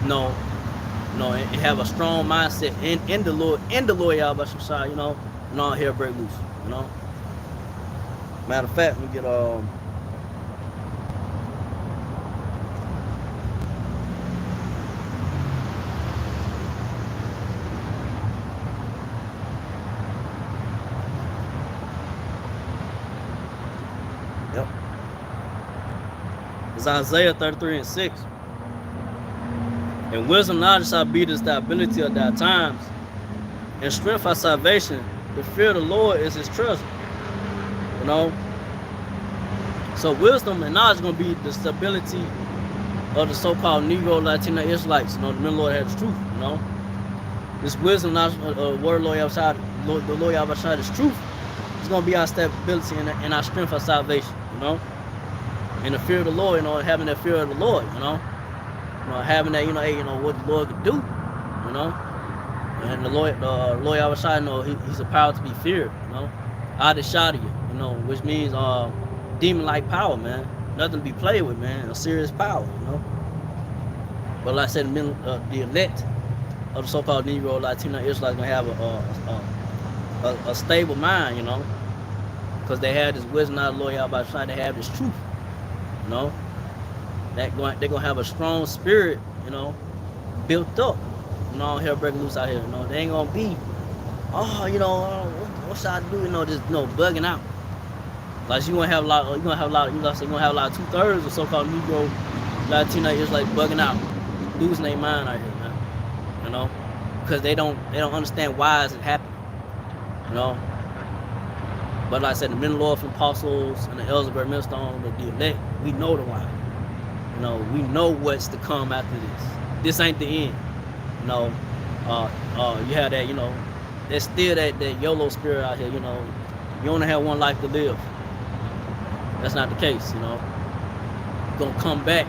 You know, and have a strong mindset in the Lord, Yahweh Shai, you know, and all hell break loose. You know. Matter of fact, we get yep. It's Isaiah 33:6. And wisdom, knowledge shall be the stability of thy times, and strength our salvation. The fear of the Lord is his treasure. You know, so wisdom and knowledge is gonna be the stability of the so-called Negro, Latino Israelites. You know, the men of the Lord has truth. You know, this wisdom, knowledge, word, Lord Yahweh Shai, the Lord Yahweh Shai is truth. It's gonna be our stability and our strength of salvation, you know. And the fear of the Lord, you know, having that fear of the Lord, you know. Having that, hey, what the Lord can do, you know. And the Lord outside, he's a power to be feared, you know. Adishadiya, which means demon-like power, man. Nothing to be played with, man. A serious power, you know. But like I said, the elect of the so-called Negro, Latino, Israelites gonna have a stable mind, you know, because they have this wisdom out of the Lord Yahweh Shai. They have this truth, you know. They're gonna have a strong spirit, you know, built up. Hell breaking loose out here, you know. They ain't gonna be, what should I do? Just bugging out. Like you're gonna have a lot of 2/3 of so-called Negro, Latino Israelites bugging out, losing their mind out here, man. You know, because they don't understand why is it happening. You know. But like I said, the men of the Lord, apostles, and the elders of Millstone, the elect, we know the why. We know what's to come after this. This ain't the end. You have that, there's still that YOLO spirit out here, you only have one life to live. That's not the case, You're gonna come back,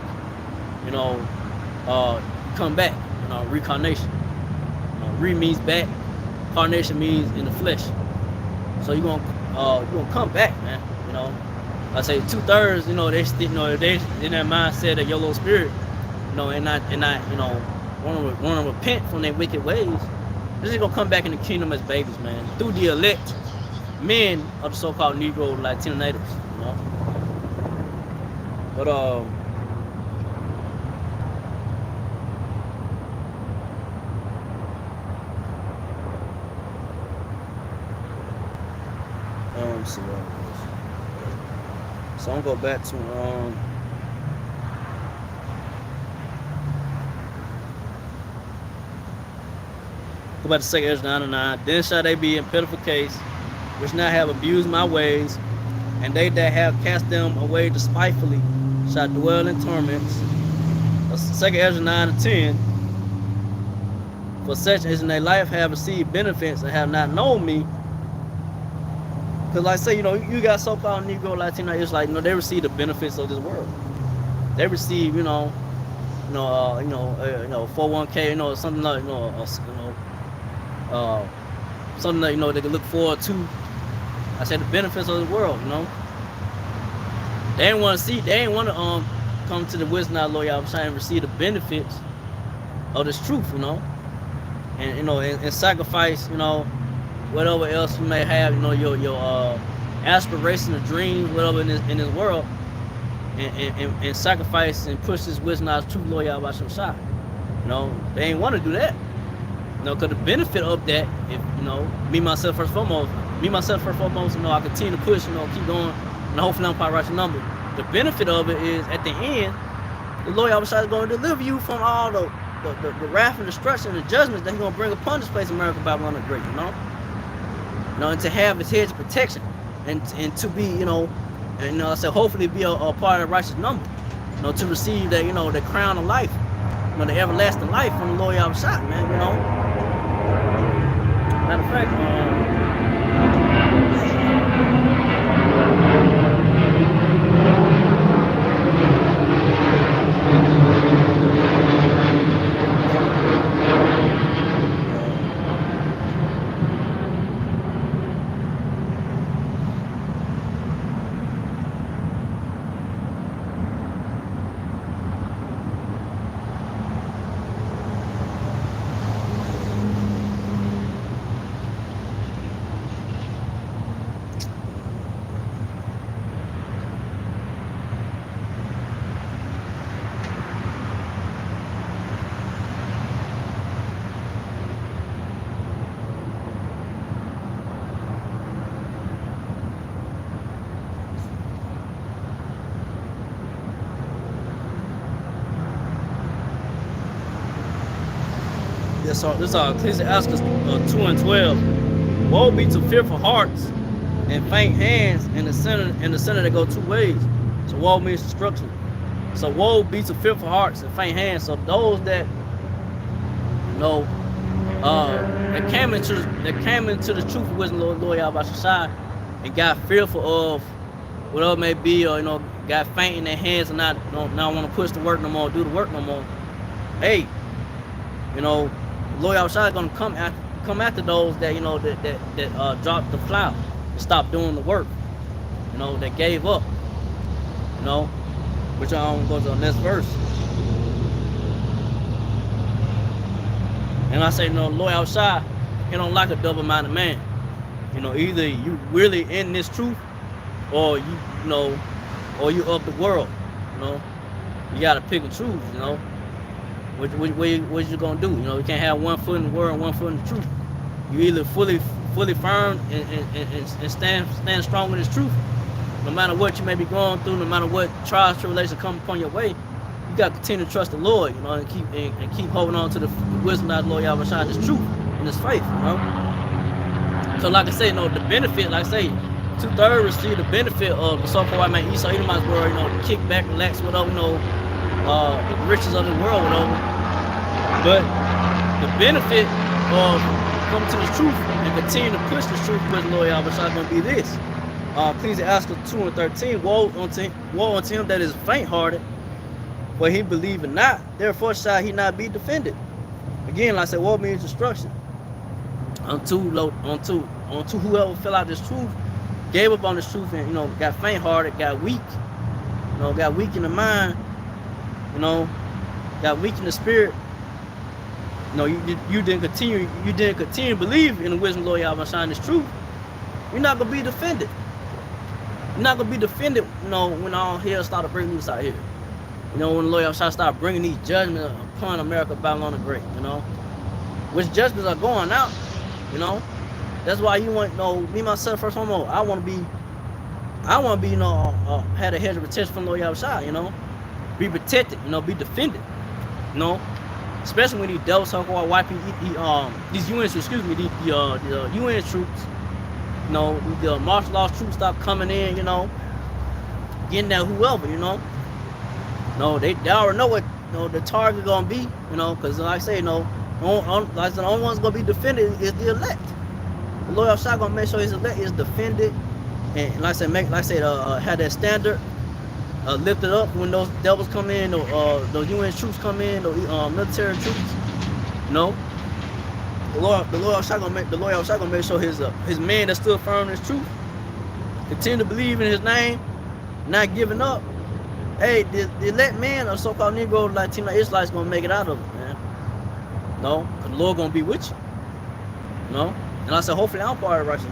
reincarnation. Re means back, carnation means in the flesh. So you're gonna come back, man, I say 2/3, they still, they in that mindset of YOLO spirit, and not want to repent from their wicked ways. They're just gonna come back in the kingdom as babies, man, through the elect men of the so-called Negro Latino natives, But let's see what it was. So I'm gonna go back to go back to 2 Ezra 9:9. Then shall they be in pitiful case, which now have abused my ways, and they that have cast them away despitefully shall dwell in torments. 2 Ezra 9:10. For such as in their life have received benefits and have not known me. Because like I say, you got so-called Negro, Latino, it's like, they receive the benefits of this world. They receive, 401k, something like, something that, they can look forward to. I said the benefits of the world, They ain't want to come to the wisdom of the Lord Yahweh and receive the benefits of this truth, and and sacrifice, whatever else you may have, your aspirations and dreams, whatever in this world, and sacrifice and push this wisdom out of truth, Lord Yahweh Shai. They ain't want to do that. Because the benefit of that, if me myself first and foremost, I continue to push, keep going, and hopefully I'm probably right the number. The benefit of it is at the end, the Lord Yahweh Shai is going to deliver you from all the wrath and destruction and the judgments that He's going to bring upon this place, America, Babylon the Great, and to have His hedge of protection, and to be, I said, hopefully be a part of the righteous number, to receive that, the crown of life, the everlasting life from the Lord Yahweh Shai, man, Matter of fact, this is Ecclesiastes 2:12. Woe be to fearful hearts and faint hands in the center that go two ways. So woe means destruction. So woe be to fearful hearts and faint hands. So those that that came into the truth of wisdom, Lord Yahweh Shai, and got fearful of whatever it may be, or got faint in their hands and not want to push the work no more, do the work no more. Hey, Lord Yahushua is gonna come after those that that dropped the plow and stopped doing the work, that gave up, which I'm gonna go to the next verse. And I say, Lord Yahushua, he don't like a double-minded man. Either you really in this truth, or or you of the world. You gotta pick and choose. What you gonna do? You can't have one foot in the world and one foot in the truth. You either fully firm and stand strong in this truth, no matter what you may be going through, no matter what trials, tribulations come upon your way. You got to continue to trust the Lord, and keep holding on to the wisdom of the Lord Yahushua and His truth and His faith, So, like I say, the benefit, like I say, 2/3 receive the benefit of the so-called white man Esau Edomite's world, kick back, relax, whatever, the riches of the world, whatever. But the benefit of coming to this truth and continue to push this truth with the Lord Yahushua is going to be this. Ecclesiastes 2:13, woe unto him that is faint-hearted, for he believeth not, therefore shall he not be defended. Again, like I said, woe means destruction. Unto whoever fell out this truth, gave up on this truth, and got faint-hearted, got weak, got weak in the mind, got weak in the spirit. You didn't continue to believe in the wisdom of the Lord Yahushua and this truth. You're not gonna be defended. You're not gonna be defended, when all hell started breaking loose out here. When the Lord Yahushua started bringing these judgments upon America, Babylon the Great, which judgments are going out, That's why you want, me myself, first and foremost, I want to be, had a hedge of protection from the Lord Yahushua, be protected, be defended, especially when these devils talk about wiping these UN troops, the UN troops, the martial law troops stop coming in, getting at whoever, they already know what the target gonna be, because like I say, the only one's gonna be defended is the elect. The Lord Yahushua gonna make sure his elect is defended, and like I said, have that standard lifted up when those devils come in, those UN troops come in, those military troops. The Lord Yahushua gonna make sure his men that stood firm in his truth continue to believe in his name, not giving up. Hey, the elect man or so-called Negro, Latino, Israelites gonna make it out of it, man. Cause the Lord gonna be with you. And I said, hopefully I'm part of the righteous.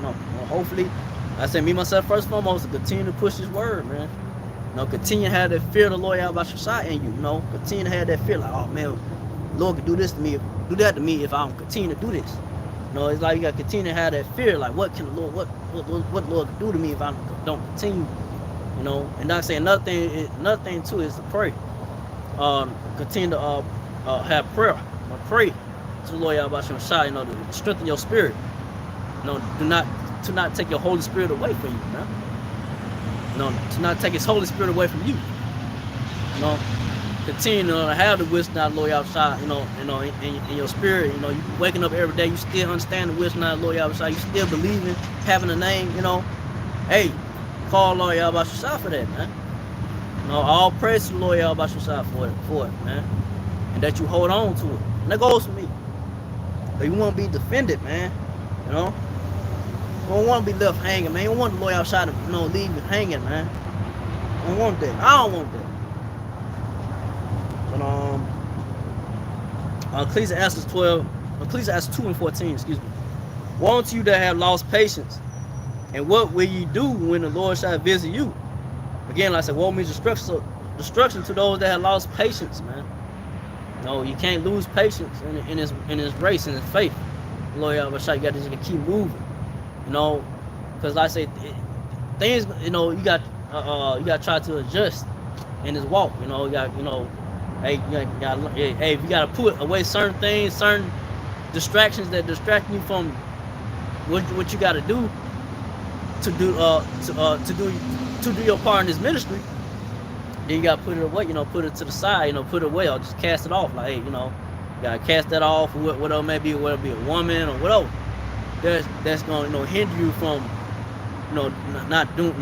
Hopefully, I said, me myself first and foremost, to continue to push His word, man. Continue to have that fear of the Lord Yahushua in you. Continue to have that fear, like, oh man, the Lord can do this to me, do that to me if I don't continue to do this. It's like you gotta continue to have that fear, like, what can the Lord, what the Lord can do to me if I don't continue. And like I say, another thing too is to pray. Continue to have prayer. Pray to the Lord Yahushua, to strengthen your spirit. Do not take your Holy Spirit away from you, man. To not take His Holy Spirit away from you. Continue to have the wisdom of the Lord Yahushua, in your spirit. You waking up every day, you still understand the wisdom of the Lord Yahushua, you still believing, having a name, Hey, call Lord Yahushua for that, man. All praise to the Lord Yahushua for it, man. And that you hold on to it. And that goes for me. But you want to be defended, man. You don't want to be left hanging, man. You don't want the Lord Yahushua to, leave you hanging, man. I don't want that. I don't want that. But Ecclesiastes 2:14, excuse me. Woe unto you that have lost patience, and what will ye do when the Lord shall visit you? Again, like I said, woe means destruction to those that have lost patience, man. You can't lose patience in his race, in his faith. Lord Yahushua, you got to keep moving, because like I say, things, you got to try to adjust in his walk. You got, hey, if you got to put away certain things, certain distractions that distract you from what you got to do to do your part in this ministry. Then you gotta put it away, put it to the side, put it away, or just cast it off. Like, hey, you gotta cast that off, whatever it may be, whether it be a woman or whatever. That's gonna, hinder you from not doing,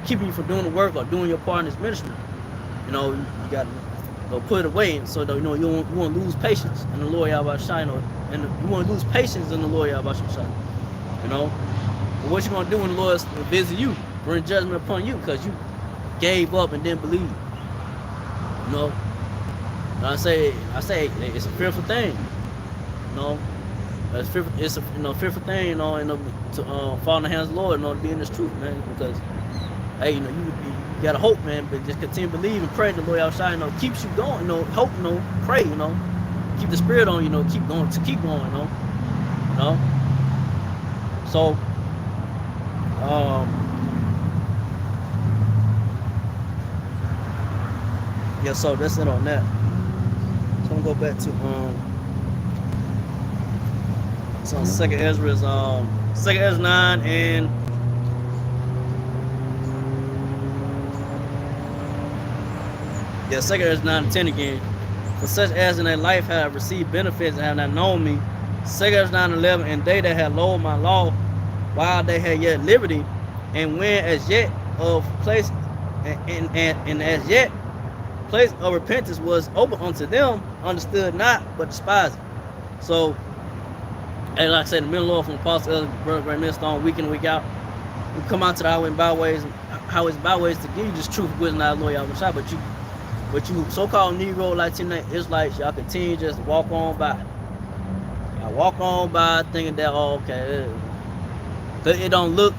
keeping you from doing the work or doing your part in this ministry. You got to put it away, so that, you won't lose patience in the Lord Yahweh Shai, and you won't lose patience in the Lord Yahweh Shai. But what you gonna do when the Lord visit you, bring judgment upon you because you gave up and didn't believe? I say it's a fearful thing. It's a fearful thing, to fall in the hands of the Lord, to be in this truth, man. Because hey, you gotta hope, man, but just continue to believe and pray the Lord outside, keeps you going, hope, pray, keep the spirit on, keep going, So yeah, so that's it on that. So I'm gonna go back to so Second Ezra is Second Ezra 9 and Second Ezra 9 and 10 again. For such as in their life have received benefits and have not known me. Second Ezra 9 and 11, and they that had loathed my law while they had yet liberty, and when as yet of place and as yet place of repentance was open unto them, understood not, but despised it. So, like I said, the middle Lord from Apostle Elder, Brother Great Millstone, week in, week out, we come out to the highways and byways to give you this truth, wisdom, not Lord Yahweh Shai, but you so-called Negro, Latino, Israelites, y'all continue just walk on by. Y'all walk on by thinking that, okay, it don't look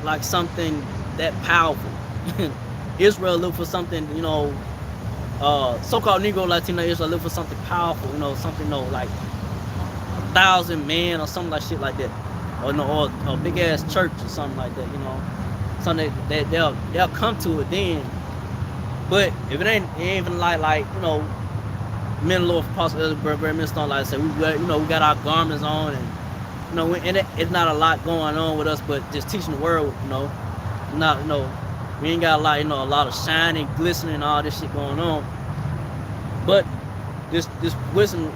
like something that powerful. Israel look for something, so-called Negro, Latino, Israel look for something powerful, something, like 1,000 men or something like shit like that, or a big ass church or something like that, something that they'll come to it then. But if it ain't even like men of the Lord, Apostle Elder, Brother Millstone, like I said, we got our garments on, and it's not a lot going on with us, but just teaching the word, we ain't got a lot of shining, glistening, all this shit going on. But this wisdom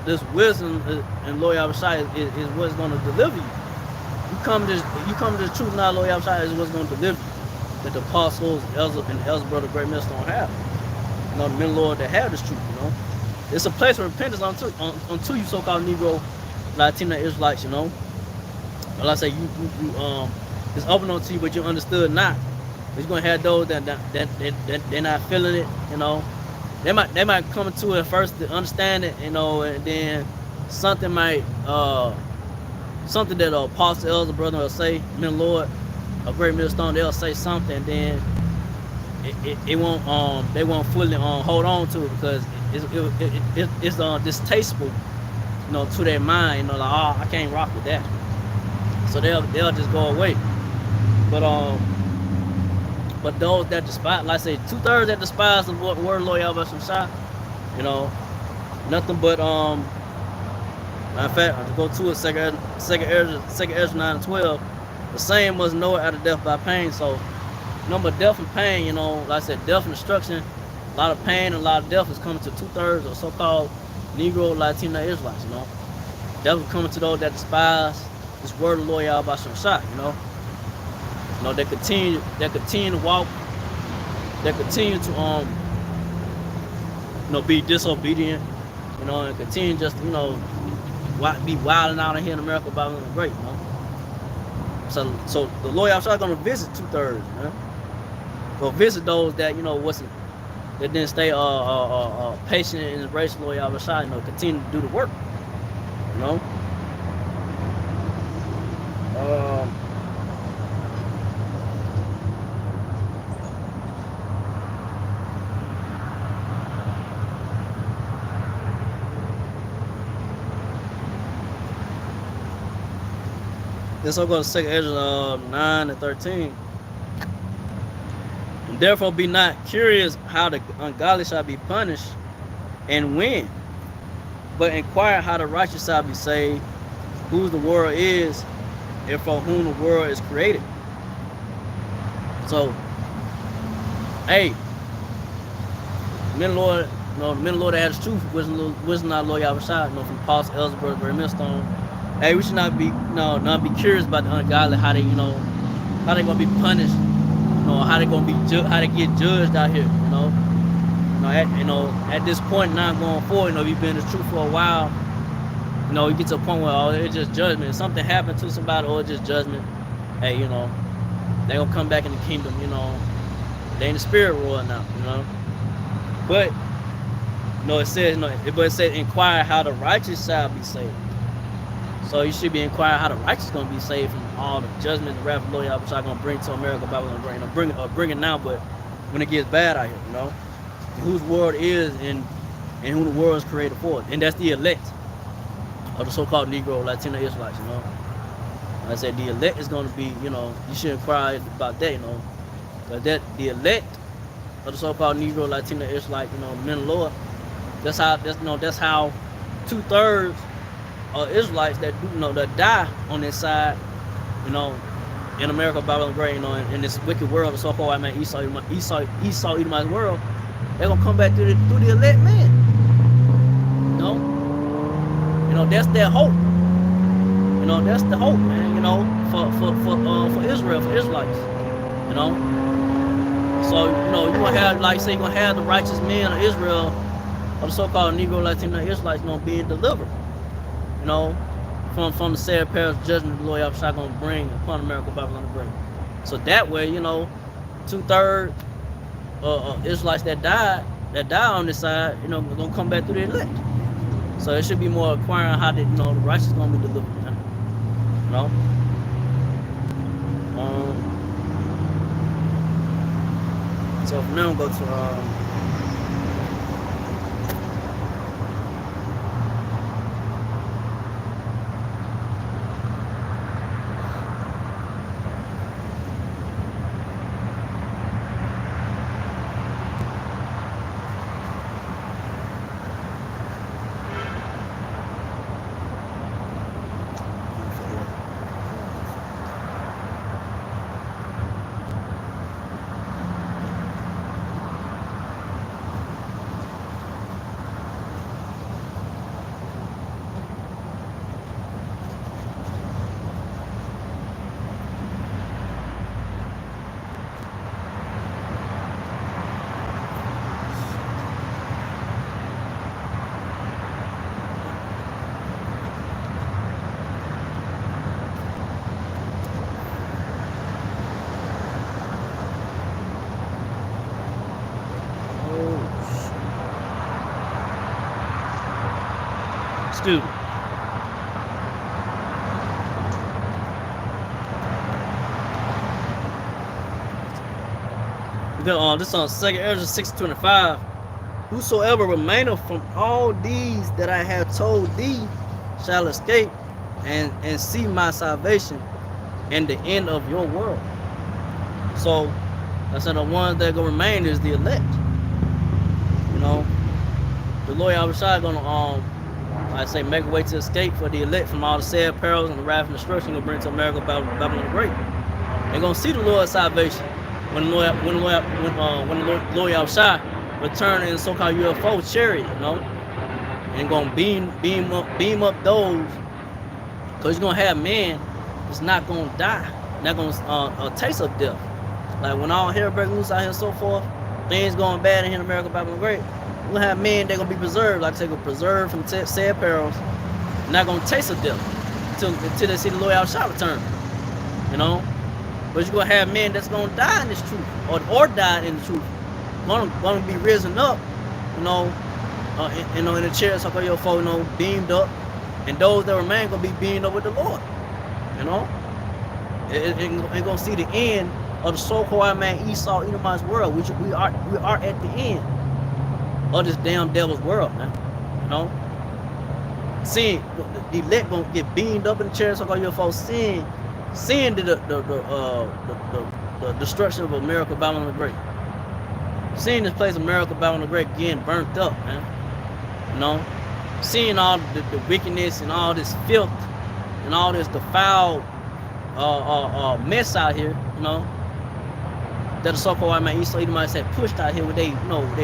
and Lord Yahweh Shai is what's going to deliver you. You come to the truth now, Lord Yahweh Shai is what's going to deliver you. That the apostles, Ezra, and Ezra, Brother Great Millstone have. The men Lord that have this truth, It's a place of repentance unto you so-called Negro, Latino Israelites, Like I say, it's open unto you, but you understood not. You're gonna have those that they're not feeling it, They might come into it at first to understand it, and then something might something that the apostle, Elder, brother will say, men Lord, a Great Millstone, they'll say something, and then it won't they won't fully hold on to it because it's distasteful, to their mind, like, I can't rock with that, so they'll just go away. But those that despise, like I say, 2/3 that despise the word Lord Yahweh Shai, nothing but matter of fact, I'll go to it. Second Ezra 9 and 12. The same must know it out of death by pain. So, but death and pain, like I said, death and destruction, a lot of pain and a lot of death is coming to 2/3 of so-called Negro, Latino Israelites, Death is coming to those that despise this word of Lord Yahweh Shai, They continue to walk, they continue to be disobedient, and continue just be wilding out in here in America about being great, So the Lord Yahweh gonna visit 2/3, Gonna visit those that that didn't stay patient and embrace the Lord Yahweh Shai, continue to do the work, This will go to 2 Ezra 9 and 13. And therefore be not curious how the ungodly shall be punished and when, but inquire how the righteous shall be saved, whose the world is, and for whom the world is created. So, hey, men Lord, men Lord that has truth, wisdom not Lord Yahweh Shai, from Apostle Elder, Brother Millstone. Hey, we should not be curious about the ungodly, how they, how they gonna be punished, how they gonna be how they get judged out here, at this point now going forward, if you've been in the truth for a while, you get to a point where it's just judgment. If something happened to somebody, or it's just judgment, hey, they gonna come back in the kingdom, they in the spirit world now, But it says, inquire how the righteous shall be saved. So you should be inquiring how the righteous is gonna be saved from all the judgment and wrath of the Lord, which I'm gonna bring to America, Babylon, bring it now, but when it gets bad out here, whose world is and who the world is created for, and that's the elect of the so-called Negro, Latino Israelites, Like I said, the elect is gonna be, you should inquire about that, because the elect of the so-called Negro, Latino Israelite, men of the Lord, that's how 2/3 of Israelites that that die on this side, in America, Babylon Great, in this wicked world, the so-called white man, Esau Edomite world, they're gonna come back through the elect man. That's their hope. That's the hope, man. For Israel, for Israelites. So you gonna have, like say, you gonna have the righteous men of Israel, of the so-called Negro Latino Israelites, being delivered. From the sad perils judgment the Lord Yahushua gonna bring upon America, Babylon the Great. So that way, 2/3 Israelites that die on this side, gonna come back through the elect. So it should be more inquiring how the righteous gonna be delivered. So from now we'll go to student. This on 2nd Ezra 6:25. Whosoever remaineth from all these that I have told thee shall escape and see my salvation and the end of your world. So I said the ones that gonna remain is the elect. The Lord Yahushua gonna make a way to escape for the elect from all the sad perils and the wrath and destruction gonna bring to America, Babylon the Great. They're gonna see the Lord's salvation when the Lord Yahushua return in so-called UFO chariot, and gonna beam up those, because you're gonna have men that's not gonna die, not gonna taste of death. Like when all hell breaks loose out here and so forth, things going bad in here in America, Babylon the Great. We're gonna have men that gonna be preserved, like I say, preserved from sad perils, not gonna taste of death until they see the Lord Yahushua return. But you're gonna have men that's gonna die in this truth, or die in the truth, gonna be risen up, in the chairs of your foe, beamed up, and those that remain gonna be beamed up with the Lord. Ain't gonna see the end of the so-called man Esau Edomite's world, which we are at the end of this damn devil's world, man. Seeing the elect gonna get beamed up in the chairs of your folks, seeing the destruction of America, Babylon the Great. Seeing this place, America, Babylon the Great, getting burnt up, man. Seeing all the wickedness and all this filth and all this defiled mess out here, that the so-called man Esau Edomites had pushed out here with they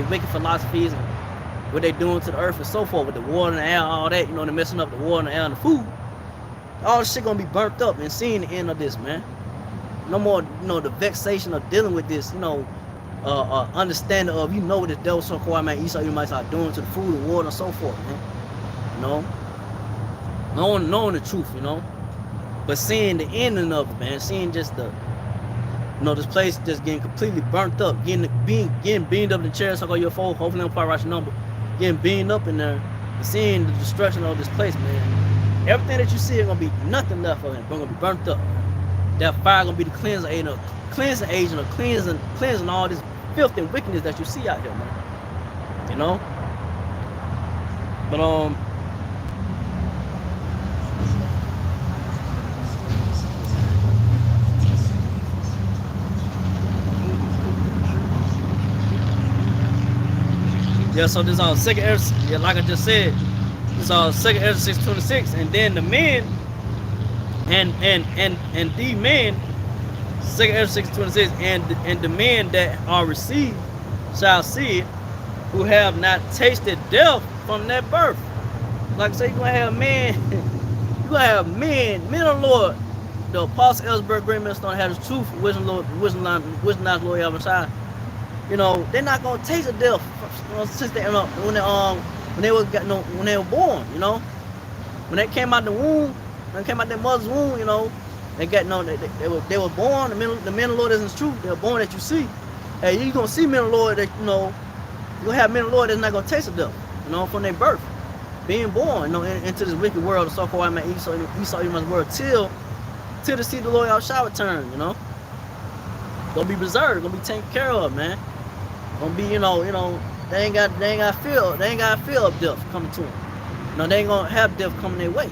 wicked philosophies and what they doing to the earth and so forth with the water and the air, all that, they're messing up the water and the air and the food. All this shit gonna be burnt up, and seeing the end of this, man. no more, the vexation of dealing with this, understanding of, what the devil, so called man, Esau, you might start doing to the food and water and so forth, man. You know, knowing the truth, but seeing the ending of it, man, seeing just this place just getting completely burnt up, getting beamed up in the chairs, so called UFO, hopefully I'm probably right number, getting beamed up in there, and seeing the destruction of this place, man. Everything that you see is gonna be nothing left of it, gonna be burnt up. That fire gonna be the cleansing agent of cleansing all this filth and wickedness that you see out here, man. But yeah, so this second Ezra, yeah, like I just said, this second Ezra 6:26, and then the men and the men, second Ezra 6:26, and the men that are received shall see it, who have not tasted death from their birth. Like I say, you're gonna have men, men of the Lord. The Apostle Ellsberg, Great Minister, have the truth, wisdom knowledge, Lord, outside. They're not gonna taste the death since they, when they were born. When they came out the womb, when they came out their mother's womb, they got they were born. The men of the Lord isn't true. They were born that you see. Hey, you gonna see men of the Lord that you gonna have men of the Lord that's not gonna taste the death, from their birth, being born, into this wicked world, the so-called man Esau, you must world till the seed of the Lord shall return. Gonna be preserved, gonna be taken care of, man. Gonna be, they ain't got fear of death coming to them. They ain't gonna have death coming their way.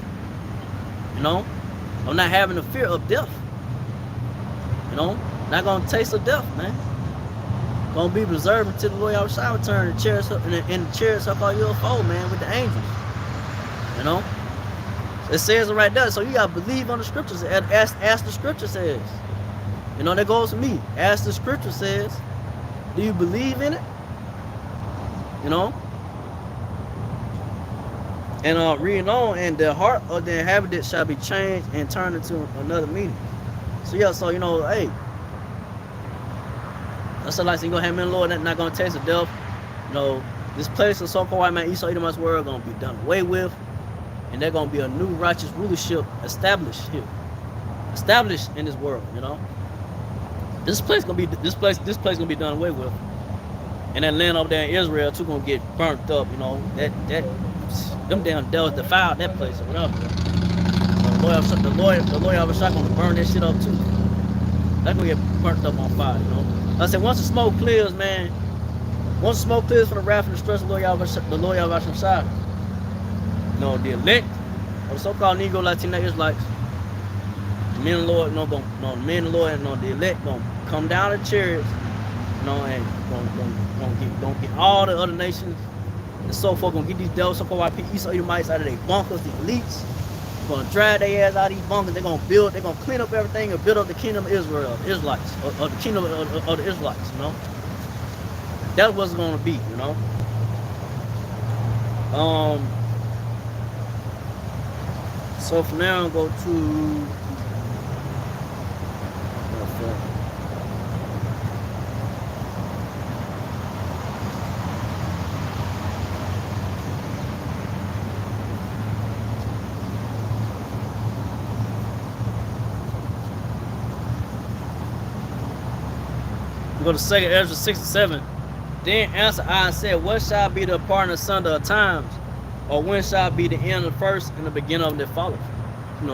I'm not having the fear of death. Not gonna taste of death, man. Gonna be preserved until the Lord shall return and the chariots up all UFO, man, with the angels. It says it right there. So you gotta believe on the scriptures. Ask the scripture says. That goes to me. As the scripture says, do you believe in it? And reading on, and the heart of the inhabitant shall be changed and turned into another meaning. So yeah, so hey, that's like you're gonna have men, Lord, not gonna taste of death. This place of so-called white man Esau Edom's world gonna be done away with, and there's gonna be a new righteous rulership established here, established in this world. This place gonna be gonna be done away with, and that land over there in Israel too gonna get burnt up. That them damn devils defiled that place or whatever. The Lord of shot gonna burn that shit up too. That's gonna get burnt up on fire. I said once the smoke clears, man. Once the smoke clears from the wrath and destruction of the Lord of shot. The elect or the so-called Negro Latino Israelites. The men of the Lord, the men of the Lord and the elect gonna come down the chariots, and gonna get all the other nations and so forth, gonna get these devils, so-called Esau Edomites out of their bunkers, the elites, gonna drag their ass out of these bunkers, they're gonna clean up everything and build up the kingdom of Israel, the Israelites, or the kingdom of the Israelites, That's what's gonna be, So from now I'll go to go to 2nd Ezra 6:7. Then answered I and said, what shall be the pardon asunder of times? Or when shall be the end of the first and the beginning of the following?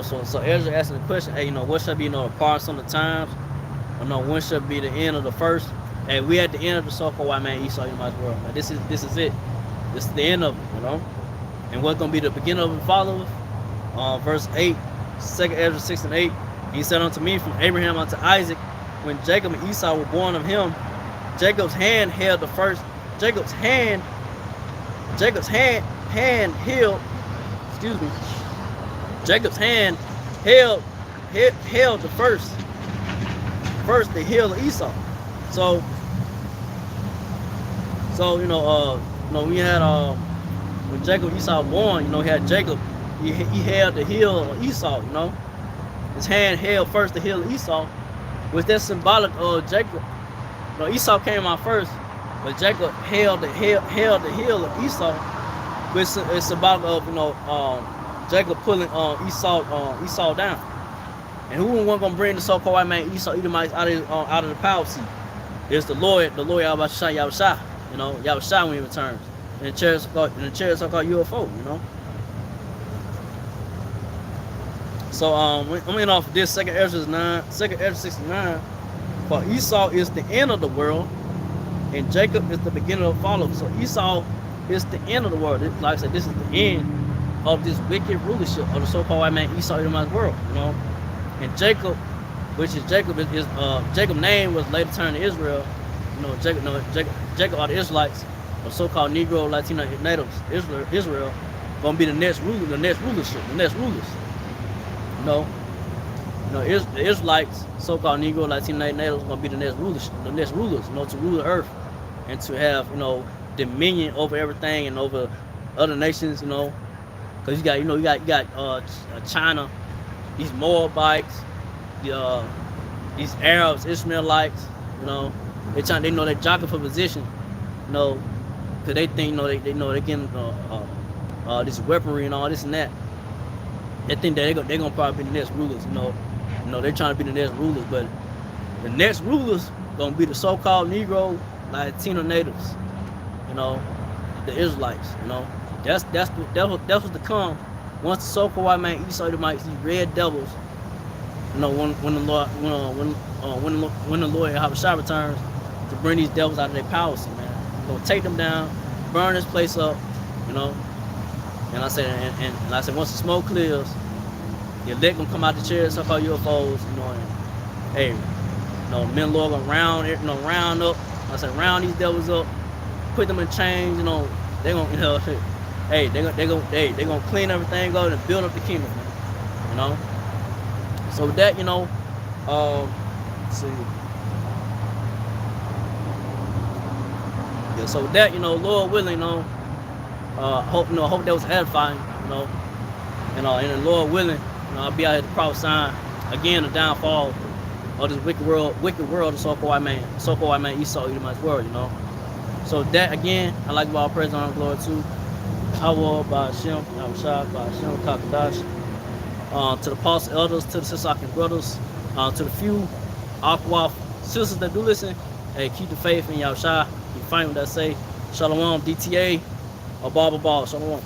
So Ezra asking the question, hey, what shall be the pardon asunder of times? Or when shall be the end of the first? And we at the end of the so-called white man Esau Edom's world. Now, this is it. This is the end of it, And what's gonna be the beginning of the following? Verse 8, 2nd Ezra 6 and 8. He said unto me, from Abraham unto Isaac, when Jacob and Esau were born of him, Jacob's hand held the first. Jacob's hand held. Excuse me. Jacob's hand held the first the heel of Esau. So we had when Jacob and Esau were born, he had Jacob. He held the heel of Esau. His hand held first the heel of Esau. which that's symbolic of Jacob. You know, Esau came out first, but Jacob held the heel of Esau, which is symbolic of, you know, Jacob pulling Esau down. And who wasn't gonna bring the so-called white man Esau Edomites out of the power seat? It's the Lord Yahweh, you know, Yahweh when he returns. And the chariots are called UFO, you know. So I'm in off of this second Ezra 69. For Esau is the end of the world, and Jacob is the beginning of the follow. So Esau is the end of the world. Like I said, this is the end of this wicked rulership of the so-called white man Esau Edomites world, you know. And Jacob, which is Jacob's name was later turned to Israel. You know, Jacob are the Israelites, or so-called Negro, Latino natives. Israel gonna be the next rulership, the next rulers. You know, the Israelites, so-called Negro, Latino natives, gonna be the next rulers. You know, to rule the earth and to have, you know, dominion over everything and over other nations. You know, because you got China, these Moabites, these Arabs, Ishmaelites. You know, they know they're jockeying for position. You know, because they think, they know they getting this weaponry and all this and that. They think that they're gonna probably be the next rulers. You know, they're trying to be the next rulers, but the next rulers gonna be the so-called Negro, Latino natives. You know, the Israelites. You know, that's what's to come once the so-called white man Esau Edomites, these red devils. You know, when the Lord Yahweh returns to bring these devils out of their palace, man, gonna take them down, burn this place up. You know. And I said, once the smoke clears, you let them come out the chairs, so-called UFOs, you know, and hey, you know, men of the Lord gonna round up. I said, round these devils up, put them in chains, you know, they gonna, you know, hey, they gonna clean everything up and build up the kingdom, man, you know. So with that, you know, let's see. Yeah, so with that, you know, Lord willing, you know. Hope that was edifying, you know, and the Lord willing, you know, I'll be out here to prophesying again the downfall of this wicked world, the so-called white man Esau Edomites world, you know. So that again, I like all praise, honor, and glory too. Hawa by Hashem, Yahushua by Hashem, Kakadash. To the apostle elders, to the Sisakin brothers, to the few Aqua sisters that do listen, hey, keep the faith in Yahushua. You find what I say. Shalom, DTA. Ball. Shalom.